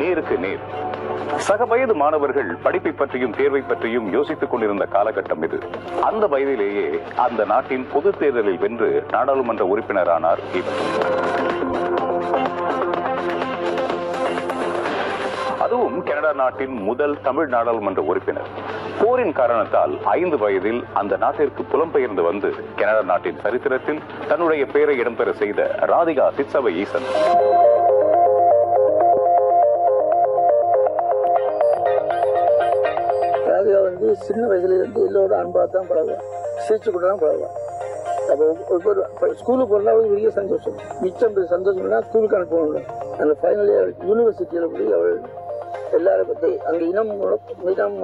நேருக்கு நேர். சக வயது மாணவர்கள் படிப்பை பற்றியும் தேர்வை பற்றியும் யோசித்துக் கொண்டிருந்த காலகட்டம் இது. அந்த வயதிலேயே அந்த நாட்டின் பொது தேர்தலில் வென்று நாடாளுமன்ற உறுப்பினரானார் இவர். அதுவும் கனடா நாட்டின் முதல் தமிழ் நாடாளுமன்ற உறுப்பினர். போரின் காரணத்தால் 5 வயதில் அந்த நாட்டிற்கு புலம்பெயர்ந்து வந்து கனடா நாட்டின் சரித்திரத்தில் தன்னுடைய பெயரை இடம்பெற செய்த ராதிகா சித்சபை ஈசன். ராதிகா சின்ன வயசுல இருந்து எல்லோட அன்பா தான் பழகுவான், சிரிச்சு கூட தான் பழகுவான். அப்போ ஸ்கூலுக்கு போனா பெரிய சந்தோஷம். மிச்சம் சந்தோஷம்னா ஸ்கூலுக்கு அனுப்பணும். அந்த ஃபைனல் இயர் யூனிவர்சிட்டியில போய் அவள் எல்லாரும் பற்றி அங்கே இனம்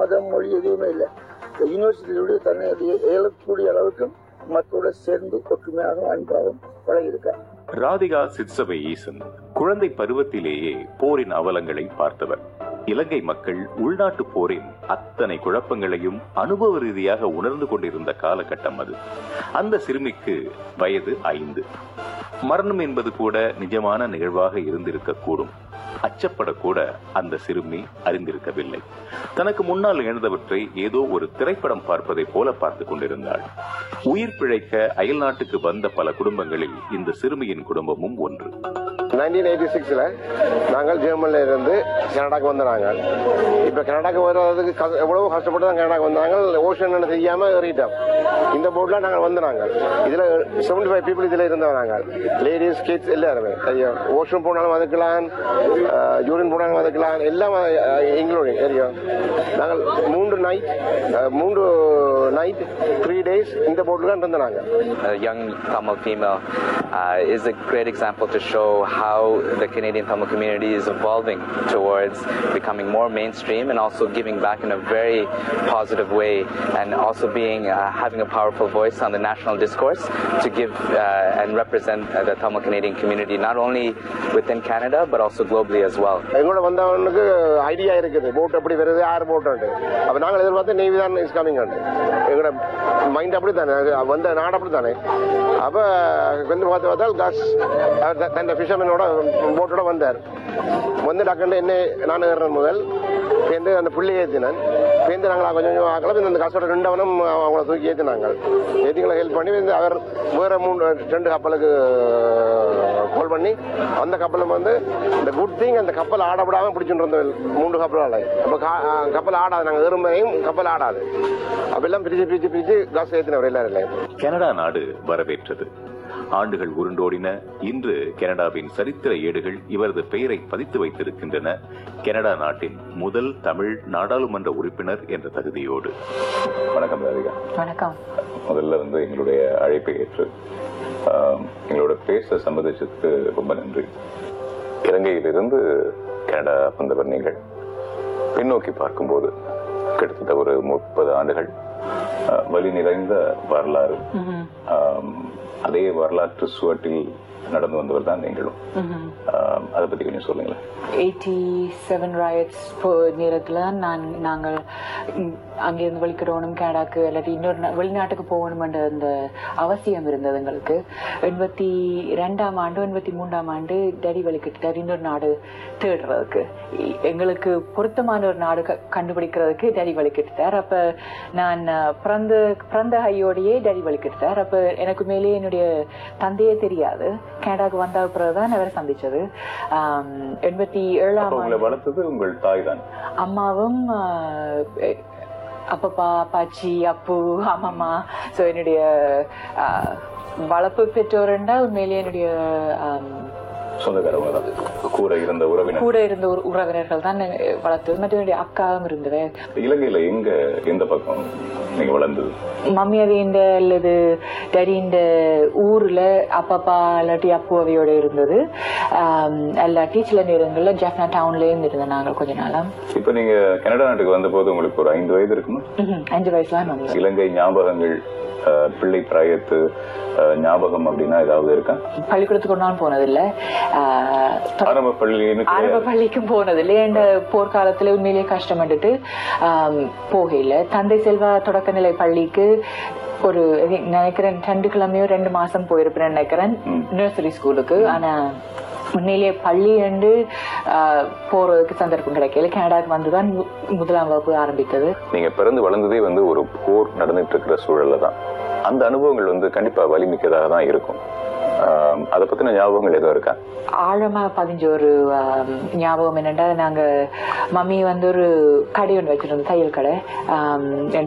மதம் மொழி எதுவுமே இல்லை. யூனிவர்சிட்டியிலுடைய தன்னை ஏழக்கூடிய அளவுக்கு மக்களோட சேர்ந்து ஒற்றுமையாக அன்பாகவும் பழகியிருக்கார். ராதிகா சித்சபை ஈசன் குழந்தை பருவத்திலேயே போரின் அவலங்களை பார்த்தவர். இலங்கை மக்கள் உள்நாட்டு போரின் அத்தனை குழப்பங்களையும் அனுபவ ரீதியாக உணர்ந்து கொண்டிருந்த காலகட்டம் அது. அந்த சிறுமிக்கு வயது 5. மரணம் என்பது கூட நிஜமான நிகழ்வாக இருந்திருக்க கூடும். அச்சப்படக்கூட அந்த சிறுமி அறிந்திருக்கவில்லை. தனக்கு முன்னால் எழுந்தவற்றை ஏதோ ஒரு திரைப்படம் பார்ப்பதை போல பார்த்துக் கொண்டிருந்தாள். உயிர் பிழைக்க அயல் நாட்டுக்கு வந்த பல குடும்பங்களில் இந்த சிறுமியின் குடும்பமும் ஒன்று. 1986 நாங்கள் ஜெர்மன்ல இருந்து கனடாக்கு வந்தாங்க. இப்ப கனடாக்கு வர்றதுக்கு எவ்வளவு கஷ்டப்பட்டு தான் கனடாக்கு வந்தாங்க. ஓஷன் தெரியாம ஏறிட்டோம். இந்த போர்ட்ல நாங்கள் வந்தாங்க. இதுல 75 பீப்புள் இதுல இருந்தவங்க. லேடிஸ் கிட்ஸ் எல்லாருமே. ஓஷன் போனாலும் அதுக்கலாம், யூரின் போனாலும் அதுக்கலாம், எல்லாம் எங்களுடைய ஏரியா. நாங்கள் 3 நைட் 3 days இந்த போர்ட்ல தான் இருந்தாங்க. Young Tamil female is a great example to show how the Canadian Tamil community is evolving towards becoming more mainstream and also giving back in a very positive way, and also being having a powerful voice on the national discourse to give and represent the Tamil Canadian community not only within Canada but also globally as well. எங்களோட வந்தவனுக்கு idea இருக்குது, boat எப்படி வருது, யார் போட்டு. அப்ப நாங்கள் எதிர்பார்த்து நேவி தான் இஸ் கமிங். எங்களோட மைண்ட் அப்படி தானே, வந்த நாடு அப்படி தானே. அப்ப வந்து பார்த்தால் காஸ் தன் ஃபிஷர்மேனோட போட்டோட வந்தார். வந்து டாக்டர் என்ன நான் ஏறின முதல் பேருந்து அந்த புள்ளி ஏற்றினேன். பேருந்து நாங்கள் கொஞ்சம் கொஞ்சம் ஆக்கலாம். இந்த காசோட 2 அவனும் அவங்கள தூக்கி ஏற்றினாங்க. ஏற்றிங்களை ஹெல்ப் பண்ணி அவர் வேற 2 கப்பலுக்கு கால் பண்ணி அந்த கப்பலும் வந்து இந்த குட் திங் அந்த கப்பல் ஆடப்படாம பிடிச்சுட்டு இருந்தோம். 3 கப்பலால அப்ப கப்பல் ஆடாது. நாங்கள் ஏறும்பையும் கப்பல் ஆடாது. அப்பெல்லாம் பிரிச்சு காசு ஏற்றினவர் எல்லாரும். கனடா நாடு வரவேற்றது. ஆண்டுகள் உருண்டோடின. இன்று கனடாவின் சரித்திர ஏடுகள் இவரது பெயரை பதித்து வைத்திருக்கின்றன. கனடா நாட்டின் முதல் தமிழ் நாடாளுமன்ற உறுப்பினர் என்ற தகுதியோடு. வணக்கம் ராதிகா. வணக்கம். முதல்ல எங்களுடைய அழைப்பை ஏற்று எங்களோட பேச சம்மதிச்சதுக்கு ரொம்ப நன்றி. இலங்கையிலிருந்து கனடா வந்தவர் நீங்கள். பின்னோக்கி பார்க்கும்போது கிட்டத்தட்ட ஒரு 30 ஆண்டுகள் வலி நிறைந்த வரலாறு. அதே வரலாற்று சுவட்டில் நடந்து வந்தவர் தான் நீங்களும். அதை பத்தி கொஞ்சம் சொல்லுங்களேன். 87 riots நேரத்துல நாங்கள் அங்கிருந்து வலிக்கிறோனும் கனடாக்கு இல்லாட்டி இன்னொரு வெளிநாட்டுக்கு போகணும்ன்ற அந்த அவசியம் இருந்தது எங்களுக்கு. 82ஆம் ஆண்டு 83ஆம் ஆண்டு டேடி வலிக்கிட்டார் இன்னொரு நாடு தேடுறதுக்கு. எங்களுக்கு பொருத்தமான ஒரு நாடு கண்டுபிடிக்கிறதுக்கு டேடி வலிக்கிட்டார். அப்ப நான் பிறந்த கையோடையே டேடி வலிக்கிட்டார். அப்ப எனக்கு மேலே என்னுடைய தந்தையே தெரியாது. கனடாக்கு வந்த பிறகுதான் அவரை சந்திச்சது. 87ஆம் ஆண்டு வளர்த்தது உங்கள் தாய் தான்? அம்மாவும் அப்பப்பா, அப்பாச்சி, அப்பு, அம்மம்மா. ஸோ என்னுடைய வளர்ப்பு பெற்றோர்ண்டா உண்மையிலேயே என்னுடைய கூட இருந்த உறவினர்கள் தான் வளர்த்தது. மற்றும் என்னுடைய அக்காவும் இருந்தது. இலங்கையில எந்த பக்கம் நீங்க வளர்ந்தது? மம்மியவிண்ட அல்லது டடிண்ட ஊர்ல அப்பப்பா இல்லாட்டி அப்புவையோட இருந்தது. இல்லாட்டி சில நேரங்கள்ல ஜெஃப்னா டவுன்லயும் இருந்தோம் நாங்கள் கொஞ்ச நாளா. இப்ப நீங்க கனடா நாட்டுக்கு வந்த போது உங்களுக்கு ஒரு 5 வயது இருக்குமா? 5 வயசுலாம் வந்தோம். இலங்கை ஞாபகங்கள், பிள்ளை பிராயத்து ஞாபகம் அப்படின்னா ஏதாவது இருக்கா? பள்ளிக்கூடத்துக்கு ஒன்றாலும் போனதில்லை. ஆரம்ப பள்ளிக்கும் போனதில்லை. என்ற போர்க்காலத்துல உண்மையிலேயே கஷ்டப்பட்டுட்டு போகல. தந்தை செல்வா தொடக்கநிலை பள்ளிக்கு ஒரு நினைக்கிறேன் 2 கிழமையோ 2 மாசம் போயிருப்பேன் நினைக்கிறேன் நர்சரி ஸ்கூலுக்கு. ஆனா உண்மையிலேயே பள்ளி என்று போறதுக்கு சந்தர்ப்பம் கிடைக்கல. கனடாவுக்கு வந்துதான் முதலாம் வகுப்பு ஆரம்பித்தது. நீங்க பிறந்து வளர்ந்ததே வந்து ஒரு போர் நடந்துட்டு இருக்கிற சூழல்ல தான். அந்த அனுபவங்கள் வந்து கண்டிப்பா வலிமிக்கதாக தான் இருக்கும். அதை பத்தின ஞாபகங்கள் எதுவும் இருக்கா? ஆழமா பதிஞ்ச ஒரு ஞாபகம் என்னன்னா, நாங்க மம்மி வந்து ஒரு கடை ஒன்று வச்சிருந்தோம், தையல் கடை.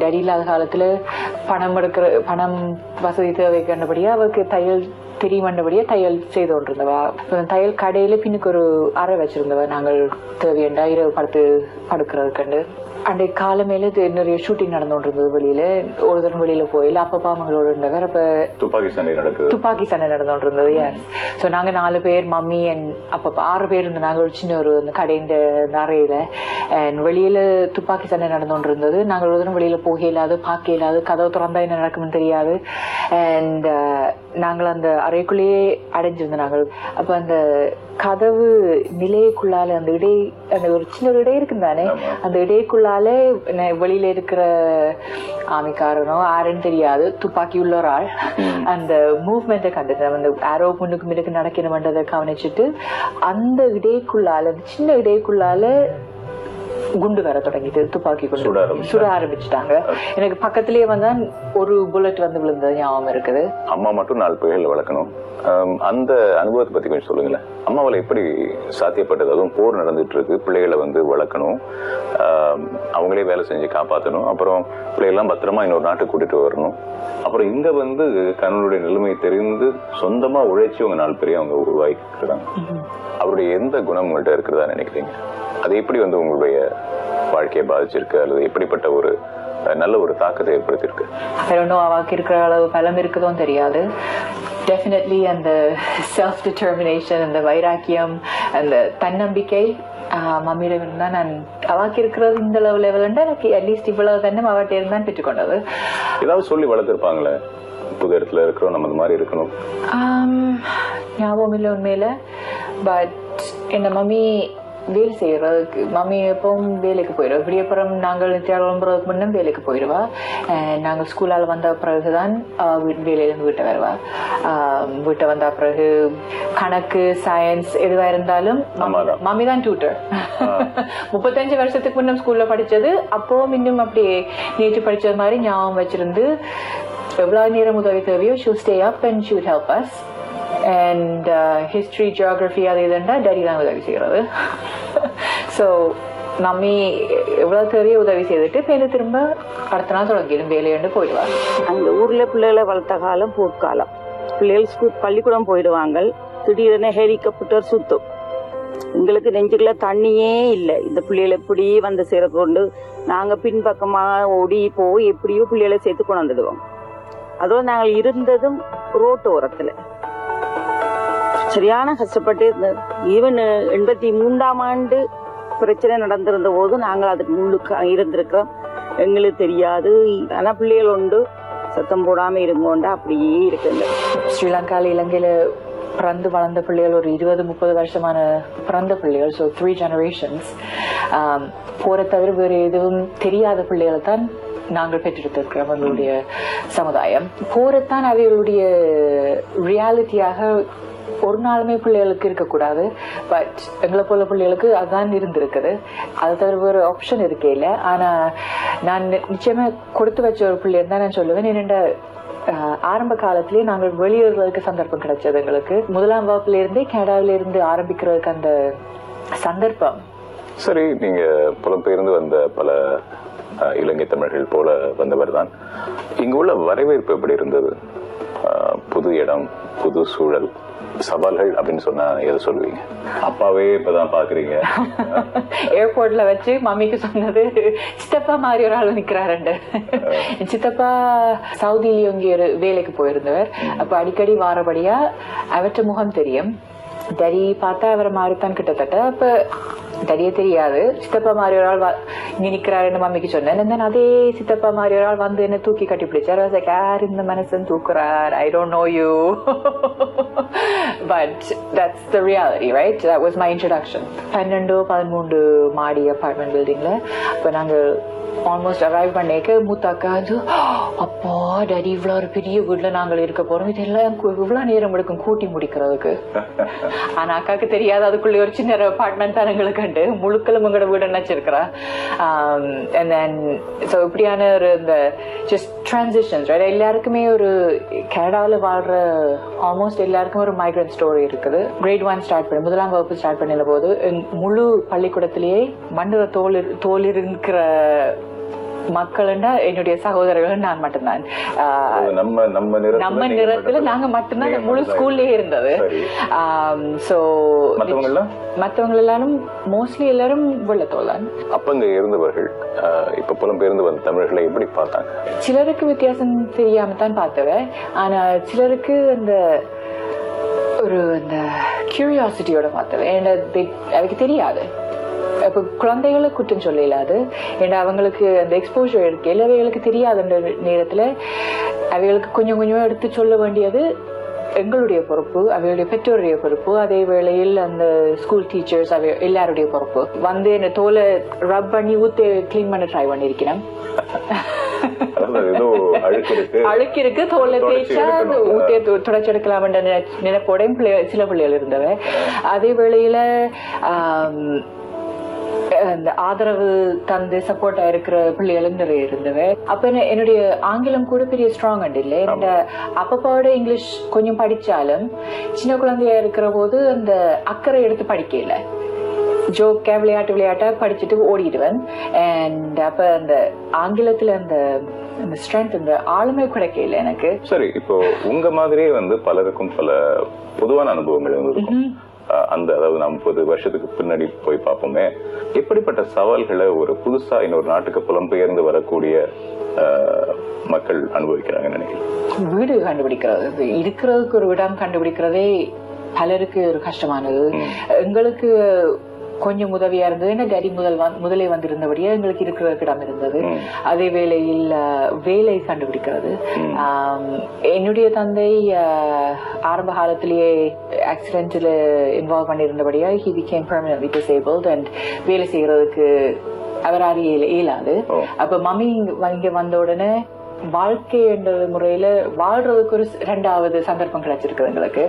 டேடி இல்லாத காலத்துல பணம் வசதி தேவை கண்டபடியா அவருக்கு தையல் தெரியுமண்டபடியா தையல் செய்து கொண்டிருந்தவா. தையல் கடையில பின்னுக்கு ஒரு அறை வச்சிருந்தவா. நாங்கள் தேவையண்டா இரவு படுக்கிறதுக்கு அன்றைய காலமேல நிறைய ஷூட்டிங் நடந்து கொண்டிருந்தது. வெளியில ஒரு தரம் வெளியில போயில அப்பா அம்மாங்களோட இருந்தவர். அப்ப துப்பாக்கி சண்டை நடந்து கொண்டிருந்தது. சோ நாங்க 4 பேர், மம்மி அண்ட் அப்பா 6 பேர் இருந்தோம். நாங்க ஒரு சின்ன ஒரு கடையின் அறையில வெளியில துப்பாக்கி சண்டை நடந்து கொண்டிருந்தது. நாங்கள் ஒரு தரம் வெளியில போக இயலாது, பார்க்க இயலாது, கதவு திறந்தா என்ன நடக்கும்னு தெரியாது. அண்ட் நாங்கள் அந்த அறைக்குள்ளேயே அடைஞ்சிருந்தோம். நாங்கள் அப்ப அந்த கதவு நிலையக்குள்ளால அந்த ஒரு சின்ன ஒரு இடை இருக்கும் தானே, அந்த இடைக்குள்ளால வெளியில இருக்கிற ஆமிக்காரனோ யாருன்னு தெரியாது, துப்பாக்கி உள்ள ஒரு ஆள் அந்த மூவ்மெண்ட்டை கண்டுட்டு அந்த ஆரோ முன்னுக்கு முன்னுக்கு நடக்கணும்ன்றதை கவனிச்சுட்டு அந்த இடைக்குள்ளால, அந்த சின்ன இடைக்குள்ளால குண்டு வர தொடங்கிட்டு துப்பாக்கி குண்டு சுட ஆரம்பிச்சுட்டாங்க. எனக்கு பக்கத்திலேயே வந்தா ஒரு புல்லட் வந்து விழுந்தது ஞாபகம் இருக்குது. அம்மா மட்டும் 4 பிள்ளைகள் வளர்க்கணும். அந்த அனுபவத்தை பத்தி கொஞ்சம் சொல்லுங்களேன். அம்மாவால எப்படி சாத்தியப்பட்டது? அதுவும் போர் நடந்துட்டு இருக்கு, பிள்ளைகளை வந்து வளர்க்கணும், அவங்களே வேலை செஞ்சு காப்பாற்றணும், அப்புறம் பிள்ளைகள்லாம் பத்திரமா இன்னொரு நாட்டுக்கு கூட்டிட்டு வரணும், அப்புறம் இங்க வந்து கணவனுடைய நிலைமை தெரிந்து சொந்தமா உழைச்சி உங்க 4 பேரையும் அவங்க உருவாக்கிக்கிறாங்க. அவருடைய எந்த குணம் உங்கள்கிட்ட இருக்கிறதா நினைக்கிறீங்க? அது எப்படி வந்து உங்களுடைய வாழ்க்கையை பாதிச்சிருக்கு, அல்லது எப்படிப்பட்ட ஒரு நல்ல ஒரு தாக்கத்தை ஏற்படுத்தியிருக்கு? அவாக்கு இருக்கிற அளவு பலம் இருக்குதும் தெரியாது. டெஃபினெட்லி அந்த செல்ஃப் டிட்டர்மினேஷன், அந்த வைராக்கியம், அந்த தன்னம்பிக்கை மம்மியிடம் இருந்தா நான் அவாக்கு இருக்கிறது இந்த லெவல் எனக்கு அட்லீஸ்ட் இவ்வளவு தன்னம் அவட்ட இருந்தான் பெற்றுக்கொண்டது. ஏதாவது சொல்லி வளர்த்திருப்பாங்களே, புது இடத்துல இருக்கிறோம், நம்ம இந்த மாதிரி இருக்கணும்? ஞாபகம் இல்லை உண்மையில. பட் என்ன மம்மி வேலை செய்யறதுக்கு, மம்மி எப்பவும் வேலைக்கு போயிடுவா. விடியப்புறம் நாங்கள் கிளம்புறதுக்கு முன்னும் வேலைக்கு போயிடுவா. நாங்கள் ஸ்கூலால் வந்த பிறகுதான் வேலையிலிருந்து வீட்டை வருவா. வீட்டை வந்த பிறகு கணக்கு, சயின்ஸ் எதுவா இருந்தாலும் மம்மி தான் டியூட்டர். 35 வருஷத்துக்கு முன்னும் ஸ்கூல்ல படிச்சது, அப்பவும் இன்னும் அப்படியே நேற்று படிச்சது மாதிரி ஞாபகம் வச்சிருந்து எவ்வளவு நேரம் உதவி தேவையோ she'll stay up and she would help us. And history, geography அது இதுண்டா டேடி தான் உதவி செய்யறது. ஸோ மம்மி எவ்வளவு தேவையோ உதவி செய்துட்டு பேரு திரும்ப அடுத்த நாள் தொடங்கிடும் வேலையுண்டு போயிடுவாங்க. அந்த ஊர்ல பிள்ளைகளை வளர்த்த காலம் போர்க்காலம். பிள்ளைகள் பள்ளிக்கூடம் போயிடுவாங்க. திடீரென ஹெலிகாப்டர் சுத்தும். எங்களுக்கு நெஞ்சுக்குள்ள தண்ணியே இல்லை. இந்த பிள்ளைகளை எப்படி வந்து சேர கொண்டு நாங்க பின்பக்கமா ஓடி போய் எப்படியோ பிள்ளைகளை சேர்த்து கொண்டு வந்துடுவோம். அதோட நாங்கள் இருந்ததும் ரோட்டோரத்துல சரியான கஷ்டப்பட்டு இருந்தது. ஈவன் 83ஆம் ஆண்டு பிரச்சனை நடந்திருந்த போது நாங்கள் அதுக்கு முன்னுக்கு இருந்திருக்கிறோம். எங்களுக்கு தெரியாது. ஆனா பிள்ளைகள் உண்டு, சத்தம் போடாம இருங்கோண்டா அப்படியே இருக்குங்க. ஸ்ரீலங்கால, இலங்கையில பிறந்து வளர்ந்த பிள்ளைகள் ஒரு 20-30 வருஷமான பிறந்த பிள்ளைகள். So 3 generations. போற தவிர வேறு எதுவும் தெரியாத பிள்ளைகள் தான் நாங்கள் பெற்றெடுத்திருக்கிறோம். எங்களுடைய சமுதாயம் போறத்தான் அவைகளுடைய ரியாலிட்டியாக ஒரு நாளுமே பிள்ளைகளுக்கு இருக்கக்கூடாது. பட் எங்களை போல பிள்ளைகளுக்கு அதுதான் இருந்திருக்குது. அதை தவிர ஒரு ஆப்ஷன் இருக்கே இல்லை. ஆனா நான் நிச்சயமா கொடுத்து வச்ச ஒரு பிள்ளைன்னு தான் நான் சொல்லுவேன். என்னென்ன ஆரம்ப காலத்திலேயே நாங்கள் வெளியேறுவதற்கு சந்தர்ப்பம் கிடைச்சது. எங்களுக்கு முதலாம் வகுப்புல இருந்தே கனடாவில இருந்து ஆரம்பிக்கிறதுக்கு அந்த சந்தர்ப்பம். சரி, நீங்க புலம்பெயர்ந்து வந்த பல இலங்கை தமிழர்கள் போல வந்தவர் தான். இங்கு உள்ள வரவேற்பு எப்படி இருந்தது? புது இடம், புது சூழல், சவால்கள் அப்படின்னு சொன்னா எதை சொல்லுவீங்க? அப்பாவே இப்பதான் பாக்குறீங்க. ஏர்போர்ட்ல வச்சு மம்மிக்கு சொன்னது, சித்தப்பா மாதிரி ஒரு ஆள் நிக்கிறாரு. சித்தப்பா சவுதியில இங்க ஒரு வேலைக்கு போயிருந்தவர். அப்ப அடிக்கடி வாரபடியா அவற்ற முகம் தெரியும். டரி பார்த்தா அவரை மாறித்தான் கிட்டத்தட்ட. அப்ப டரிய தெரியாது. சித்தப்பா மாதிரி ஒரு ஆள் இங்க நிக்கிறாருன்னு மம்மிக்கு சொன்னேன். அதே சித்தப்பா மாதிரி ஒரு ஆள் வந்து என்ன தூக்கி கட்டி பிடிச்சாரு. யார் இந்த மனுஷன் தூக்குறார்? I don't know you. But that's the reality, right? That was my introduction. 12-13 மாடி அபார்ட்மெண்ட் பில்டிங்ல. அப்ப நாங்க ஆல்மோஸ்ட் அரைவ் பண்ணிக்க மூத்தாக்கா வந்து அப்பா டாடி இவ்வளோ ஒரு பெரிய வீட்டுல நாங்கள் இருக்க போறோம், இதெல்லாம் இவ்வளவு நேரம் எடுக்கும் கூட்டி முடிக்கிறதுக்கு. ஆனா அக்காவுக்கு தெரியாது அதுக்குள்ளே ஒரு சின்ன அபார்ட்மெண்ட் தான் எங்களுக்கு கண்டு முழுக்களும் உங்களோட வீடு நினைச்சிருக்கிறா. இப்படியான ஒரு இந்த ஜஸ்ட் டிரான்சிஷன்ஸ் எல்லாருக்குமே ஒரு கனடாவில் வாழ்ற ஆல்மோஸ்ட் எல்லாருக்குமே ஒரு மைக்ரண்ட் ஸ்டோரி இருக்குது. கிரேட் 1 ஸ்டார்ட் பண்ணி 1ஆம் வகுப்பு ஸ்டார்ட் பண்ணின போது முழு பள்ளிக்கூடத்திலேயே மண்ணுற தோல் இருக்கிற மக்கள்னா என்னுடைய சகோதரர்கள் நான் மட்டும்தான். நம்ம நிறத்துல நாங்க மட்டும்தான் முழு ஸ்கூல்லயே இருந்தது. சோ மற்றவங்க எல்லாரும் மோஸ்ட்லி எல்லாரும் வெள்ளத்தோல் தான். அப்ப இங்க இருந்தவர்கள் இப்ப புலம்பெயர்ந்து வந்த தமிழர்களை எப்படி பார்த்தாங்க? சிலருக்கு வித்தியாசம் தெரியாம தான் பார்த்தவ. ஆனா சிலருக்கு அந்த ஒரு அந்த கியூரியாசிட்டியோட பார்த்தவ. எனக்கு தெரியாது. இப்ப குழந்தைகளை குற்றம் சொல்ல இல்லாது, ஏன்னா அவங்களுக்கு அந்த எக்ஸ்போஷர் இருக்கு. எல்லாவைகளுக்கு தெரியாதுன்ற நேரத்துல அவைகளுக்கு கொஞ்சம் கொஞ்சமா எடுத்து சொல்ல வேண்டியது எங்களுடைய பொறுப்பு, அவையுடைய பெற்றோருடைய பொறுப்பு. அதே வேளையில் அந்த ஸ்கூல் டீச்சர்ஸ் எல்லாருடைய பொறுப்பு. வந்து என்ன தோலை ரப் பண்ணி ஊத்தி கிளீன் பண்ண ட்ரை பண்ணிருக்கிறேன். அழுக்கு இருக்கு, தோலை தேய்ச்சா ஊத்திய துடைச்செடுக்கலாம் நினைப்போட சில பிள்ளைகள் இருந்தவ. அதே வேளையில அந்த ஆதரவு தந்து சப்போர்ட்டா இருக்கிற பிள்ளைகளும் நிறைய இருந்தவ. அப்ப என்னுடைய ஆங்கிலம் கூட பெரிய ஸ்ட்ராங் அண்ட் இல்லை. இந்த அப்பப்பாவோட இங்கிலீஷ் கொஞ்சம் படிச்சாலும் சின்ன குழந்தையா இருக்கிற போது அந்த அக்கறை எடுத்து படிக்கல. ஜோக்கா விளையாட்டா படிச்சுட்டு ஓடிடுவேன். அண்ட் அப்ப அந்த ஆங்கிலத்துல அந்த ஸ்ட்ரென்த் அந்த ஆளுமை கிடைக்கல எனக்கு. சரி, இப்போ உங்க மாதிரியே வந்து பலருக்கும் பல பொதுவான அனுபவங்கள் இருக்கும். அந்த அதாவது 40 வருஷத்துக்கு பின்னாடி போய் பார்ப்போமே, எப்படிப்பட்ட சவால்களை ஒரு புதுசா இன்னொரு நாட்டுக்கு புலம்பெயர்ந்து வரக்கூடிய மக்கள் அனுபவிக்கிறாங்கன்னு நினைக்கிறேன். வீடு கண்டுபிடிக்கிறது, இருக்கிறதுக்கு ஒரு இடம் கண்டுபிடிக்கிறதே பலருக்கு ஒரு கஷ்டமானது. எங்களுக்கு கொஞ்சம் உதவியா இருந்தது. ஏன்னா டேடி முதலே வந்திருந்தபடியா எங்களுக்கு இருக்கிற இடம் இருந்தது. அதே வேளையில் வேலை கண்டுபிடிக்கிறது. என்னுடைய தந்தை ஆரம்ப காலத்திலேயே ஆக்சிடென்ட்ல involve பண்ணியிருந்தபடியா he became permanently disabled and வேலை செய்யறதுக்கு அவரால் இயலாது. அப்ப மம்மி இங்க வந்த உடனே வாழ்க்கை என்ற முறையில வாழ்றதுக்கு ஒரு 2வது சந்தர்ப்பம் கிடைச்சிருக்கு எங்களுக்கு.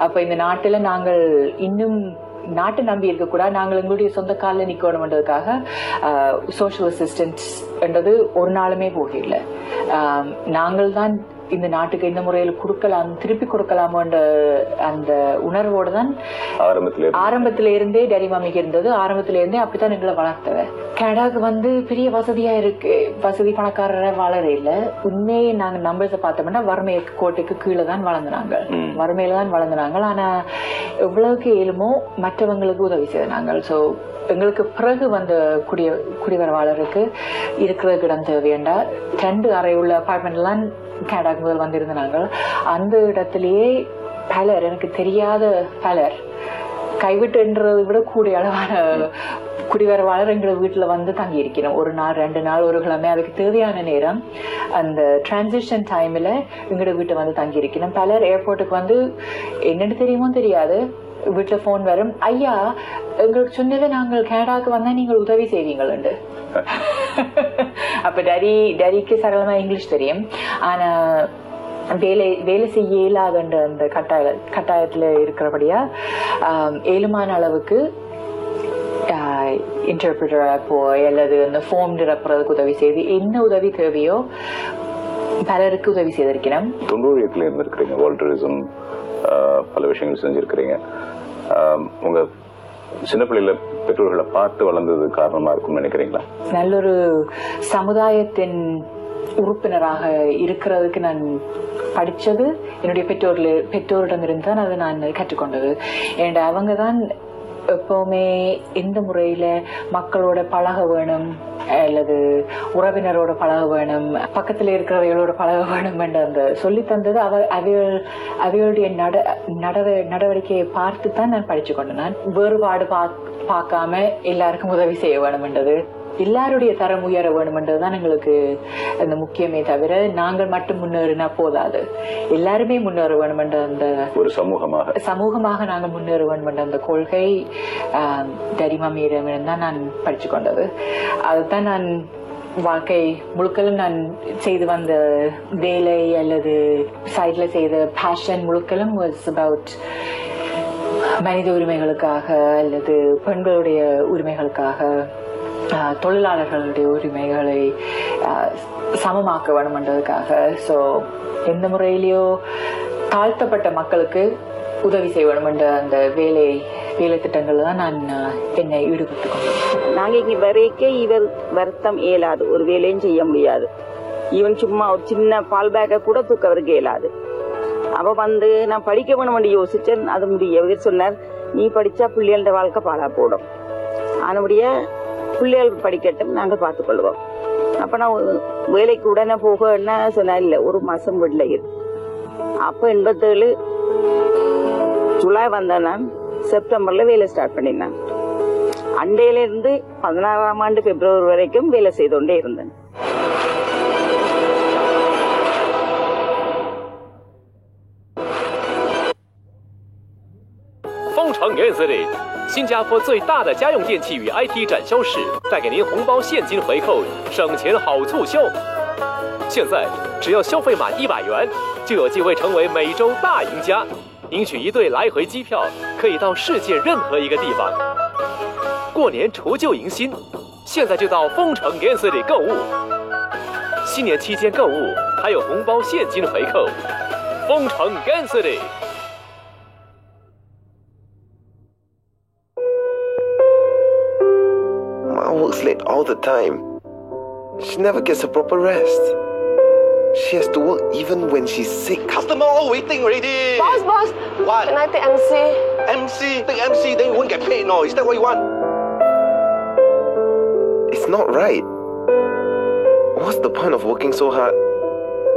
அப்ப இந்த நாட்டுல நாங்கள் இன்னும் நாட்டை நம்பி இருக்க கூட நாங்கள் எங்களுடைய சொந்த காலில் நிக்கணும்ன்றதுக்காக சோஷியல் அசிஸ்டன்ஸ் என்றது ஒரு நாளுமே போகல. நாங்கள் தான் இந்த நாட்டுக்கு இந்த முறையில் கொடுக்கலாம், திருப்பி கொடுக்கலாமோன்ற அந்த உணர்வோடு தான் ஆரம்பத்தில இருந்தே டேடி மாமிக்கு இருந்தது. ஆரம்பத்தில இருந்தே அப்படித்தான் எங்களை வளர்த்தவ. கனடாக்கு வந்து பெரிய வசதியா இருக்கு, வசதி பணக்காரர வளர இல்ல. உண்மையை நாங்க நம்பர்ஸை பார்த்தோம்னா வறுமை கோட்டுக்கு கீழே தான் வளர்ந்துனாங்க, வறுமையில தான் வளர்ந்துனாங்க. ஆனா எவ்வளவுக்கு இயலுமோ மற்றவங்களுக்கு உதவி செய்தாங்க. சோ எங்களுக்கு பிறகு வந்த குடிவரவாளருக்கு இருக்கிறதுக்கு இடம் தேவையண்டா 2 அறை உள்ள அபார்ட்மெண்ட் எல்லாம் கனடாக்கு முதல் வந்திருந்தாங்க. அந்த இடத்திலேயே பலர், எனக்கு தெரியாத பலர், கைவிட்டுன்றதை விட கூடிய அளவான குடிவரவாளர் எங்களை வீட்டுல வந்து தங்கி இருக்கிறோம். 1 நாள் 2 நாள் ஒரு கிழமை அதுக்கு தேவையான நேரம் அந்த டிரான்சிஷன் டைம்ல எங்களோட வீட்டை வந்து தங்கி இருக்கிறோம். பலர் ஏர்போர்ட்டுக்கு வந்து என்னன்னு தெரியுமோ தெரியாது, வீட்டுல போன் வரும், ஐயா எங்களுக்கு சொன்னதை நாங்கள் கனடாக்கு வந்தா நீங்கள் உதவி செய்வீங்களு. அப்ப டேடிக்கு சரளமா இங்கிலீஷ் தெரியும். ஆனா வேலை செய்ய இயலாதுன்ற அந்த கட்டாயத்துல இருக்கிறபடியா ஏழுமான அளவுக்கு இன்டர்பிரிட்டரா போய் அல்லது அந்த ஃபார்ம் நிரப்புறதுக்கு உதவி செய்து என்ன உதவி தேவையோ பலருக்கு உதவி செய்திருக்கிறேன். 90 இருந்திருக்கிறீங்க, வாலண்டரிசம் பல விஷயங்கள் செஞ்சிருக்கிறீங்க. உங்க சின்ன பிள்ளைல பெற்றோர்களை பார்த்து வளர்ந்தது காரணமா இருக்கும்னு நினைக்கிறீங்களா? நல்லொரு சமுதாயத்தின் உறுப்பினராக இருக்கிறதுக்கு நான் படிச்சது என்னுடைய பெற்றோரிடமிருந்து தான் அதை நான் கற்றுக்கொண்டது. ஏன்னா அவங்க தான் எப்பவுமே எந்த முறையில மக்களோட பழக வேணும் அல்லது உறவினரோட பழக வேணும், பக்கத்துல இருக்கிறவைகளோட பழக வேணும் என்ற அந்த சொல்லி தந்தது அவைகளுடைய நடவடிக்கையை பார்த்து தான் நான் படிச்சு கொண்டேன். நான் வேறுபாடு பார்க்காம எல்லாருக்கும் உதவி செய்ய வேணும் என்றது, எல்லாருடைய தரம் உயர வேணும்ன்றதுதான் எங்களுக்கு அந்த முக்கியமே தவிர நாங்கள் மட்டும் முன்னேறினா போதாது, எல்லாருமே முன்னேற வேணும் என்ற அந்த ஒரு சமூகமாக நாங்கள் முன்னேற வேண்டும் என்ற அந்த கொள்கை டேடி மம்மியிடம் தான் நான் படிச்சு கொண்டது. அதுதான் நான் வாழ்க்கை முழுக்களும் நான் செய்து வந்த வேலை அல்லது சைட்ல செய்த பேஷன் முழுக்களும் வாஸ் அபவுட் மனித உரிமைகளுக்காக அல்லது பெண்களுடைய உரிமைகளுக்காக, தொழிலாளர்களுடைய உரிமைகளை சமமாக்க வேணும்ன்றதுக்காக. ஸோ எந்த முறையிலேயோ தாழ்த்தப்பட்ட மக்களுக்கு உதவி செய்ய வேணும் என்ற அந்த வேலை திட்டங்கள் தான் நான் என்னை ஈடுபட்டு கொண்டேன். நாங்கள் இங்கே வரைக்க இவர் வருத்தம் இயலாது, ஒரு வேலையும் செய்ய முடியாது. ஈவன் சும்மா ஒரு சின்ன பால் பேக்கை கூட தூக்கவருக்கு இயலாது. அவ வந்து நான் படிக்க வேணும் யோசிச்சேன், அது முடிய சொன்னார், நீ படிச்சா பிள்ளைகளோட வாழ்க்கை பாலா போடும், அதனுடைய பிள்ளைகள் படிக்கட்டும், நாங்கள் பார்த்துக்கொள்வோம். அப்ப நான் வேலைக்கு உடனே போக என்ன சொன்னா, இல்லை ஒரு மாசம் வீட்டில் இரு. அப்போ 87 ஜூலை வந்த நான் செப்டம்பர்ல வேலை ஸ்டார்ட் பண்ணினேன். அண்டையில இருந்து 16ஆம் ஆண்டு பிப்ரவரி வரைக்கும் வேலை செய்து கொண்டே இருந்தேன். 丰城 Genseri， 新加坡最大的家用电器与 IT 展销室，带给您红包现金回扣、省钱好促销。现在只要消费满100元，就有机会成为美洲大赢家，赢取1对来回机票，可以到世界任何一个地方。过年除旧迎新，现在就到丰城 Genseri 购物。新年期间购物还有红包现金回扣，丰城 Genseri。 works late all the time. She never gets a proper rest. She has to work even when she's sick. Customer all waiting already. Boss. What? Can I take MC? MC? Take MC, then you won't get paid, no? Is that what you want? It's not right. What's the point of working so hard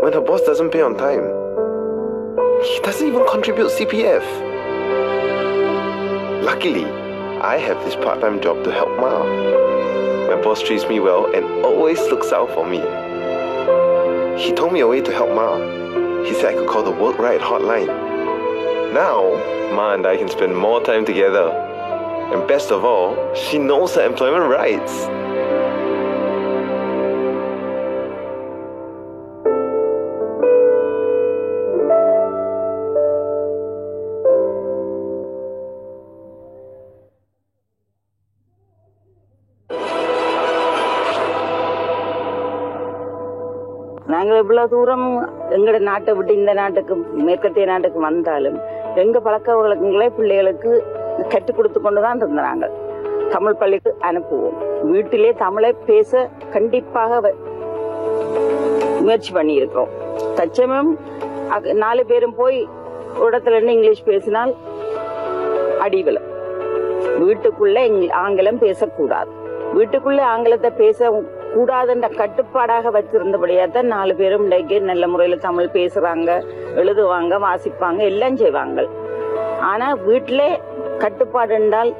when her boss doesn't pay on time? He doesn't even contribute CPF. Luckily, I have this part-time job to help Ma. My boss treats me well and always looks out for me. He told me a way to help Ma. He said I could call the Work Right hotline. Now, Ma and I can spend more time together. And best of all, she knows her employment rights. நாங்கள் எவ்வளவு தூரம் எங்களோட நாட்டை விட்டு இந்த நாட்டுக்கு மேற்கத்திய நாட்டுக்கு வந்தாலும் எங்க பழக்க வழக்கங்களே பிள்ளைகளுக்கு கற்றுக் கொடுத்து கொண்டுதான் இருந்தாங்க. தமிழ் பள்ளிக்கு அனுப்புவோம். வீட்டிலே தமிழை பேச கண்டிப்பாக முயற்சி பண்ணி இருக்கோம். தச்சமயம் 4 பேரும் போய் ஒரு இடத்துல இருந்து இங்கிலீஷ் பேசினால் அடிவிலும். வீட்டுக்குள்ள ஆங்கிலம் பேசக்கூடாது. வீட்டுக்குள்ள ஆங்கிலத்தை பேச கூடாதுன்ற கட்டுப்பாடாக வச்சிருந்தபடியாத்தான் 4 பேரும் இன்றைக்கு நல்ல முறையில தமிழ் பேசுறாங்க, எழுதுவாங்க, வாசிப்பாங்க, எல்லாம் செய்வாங்க. ஆனா வீட்டில கட்டுப்பாடு என்றால்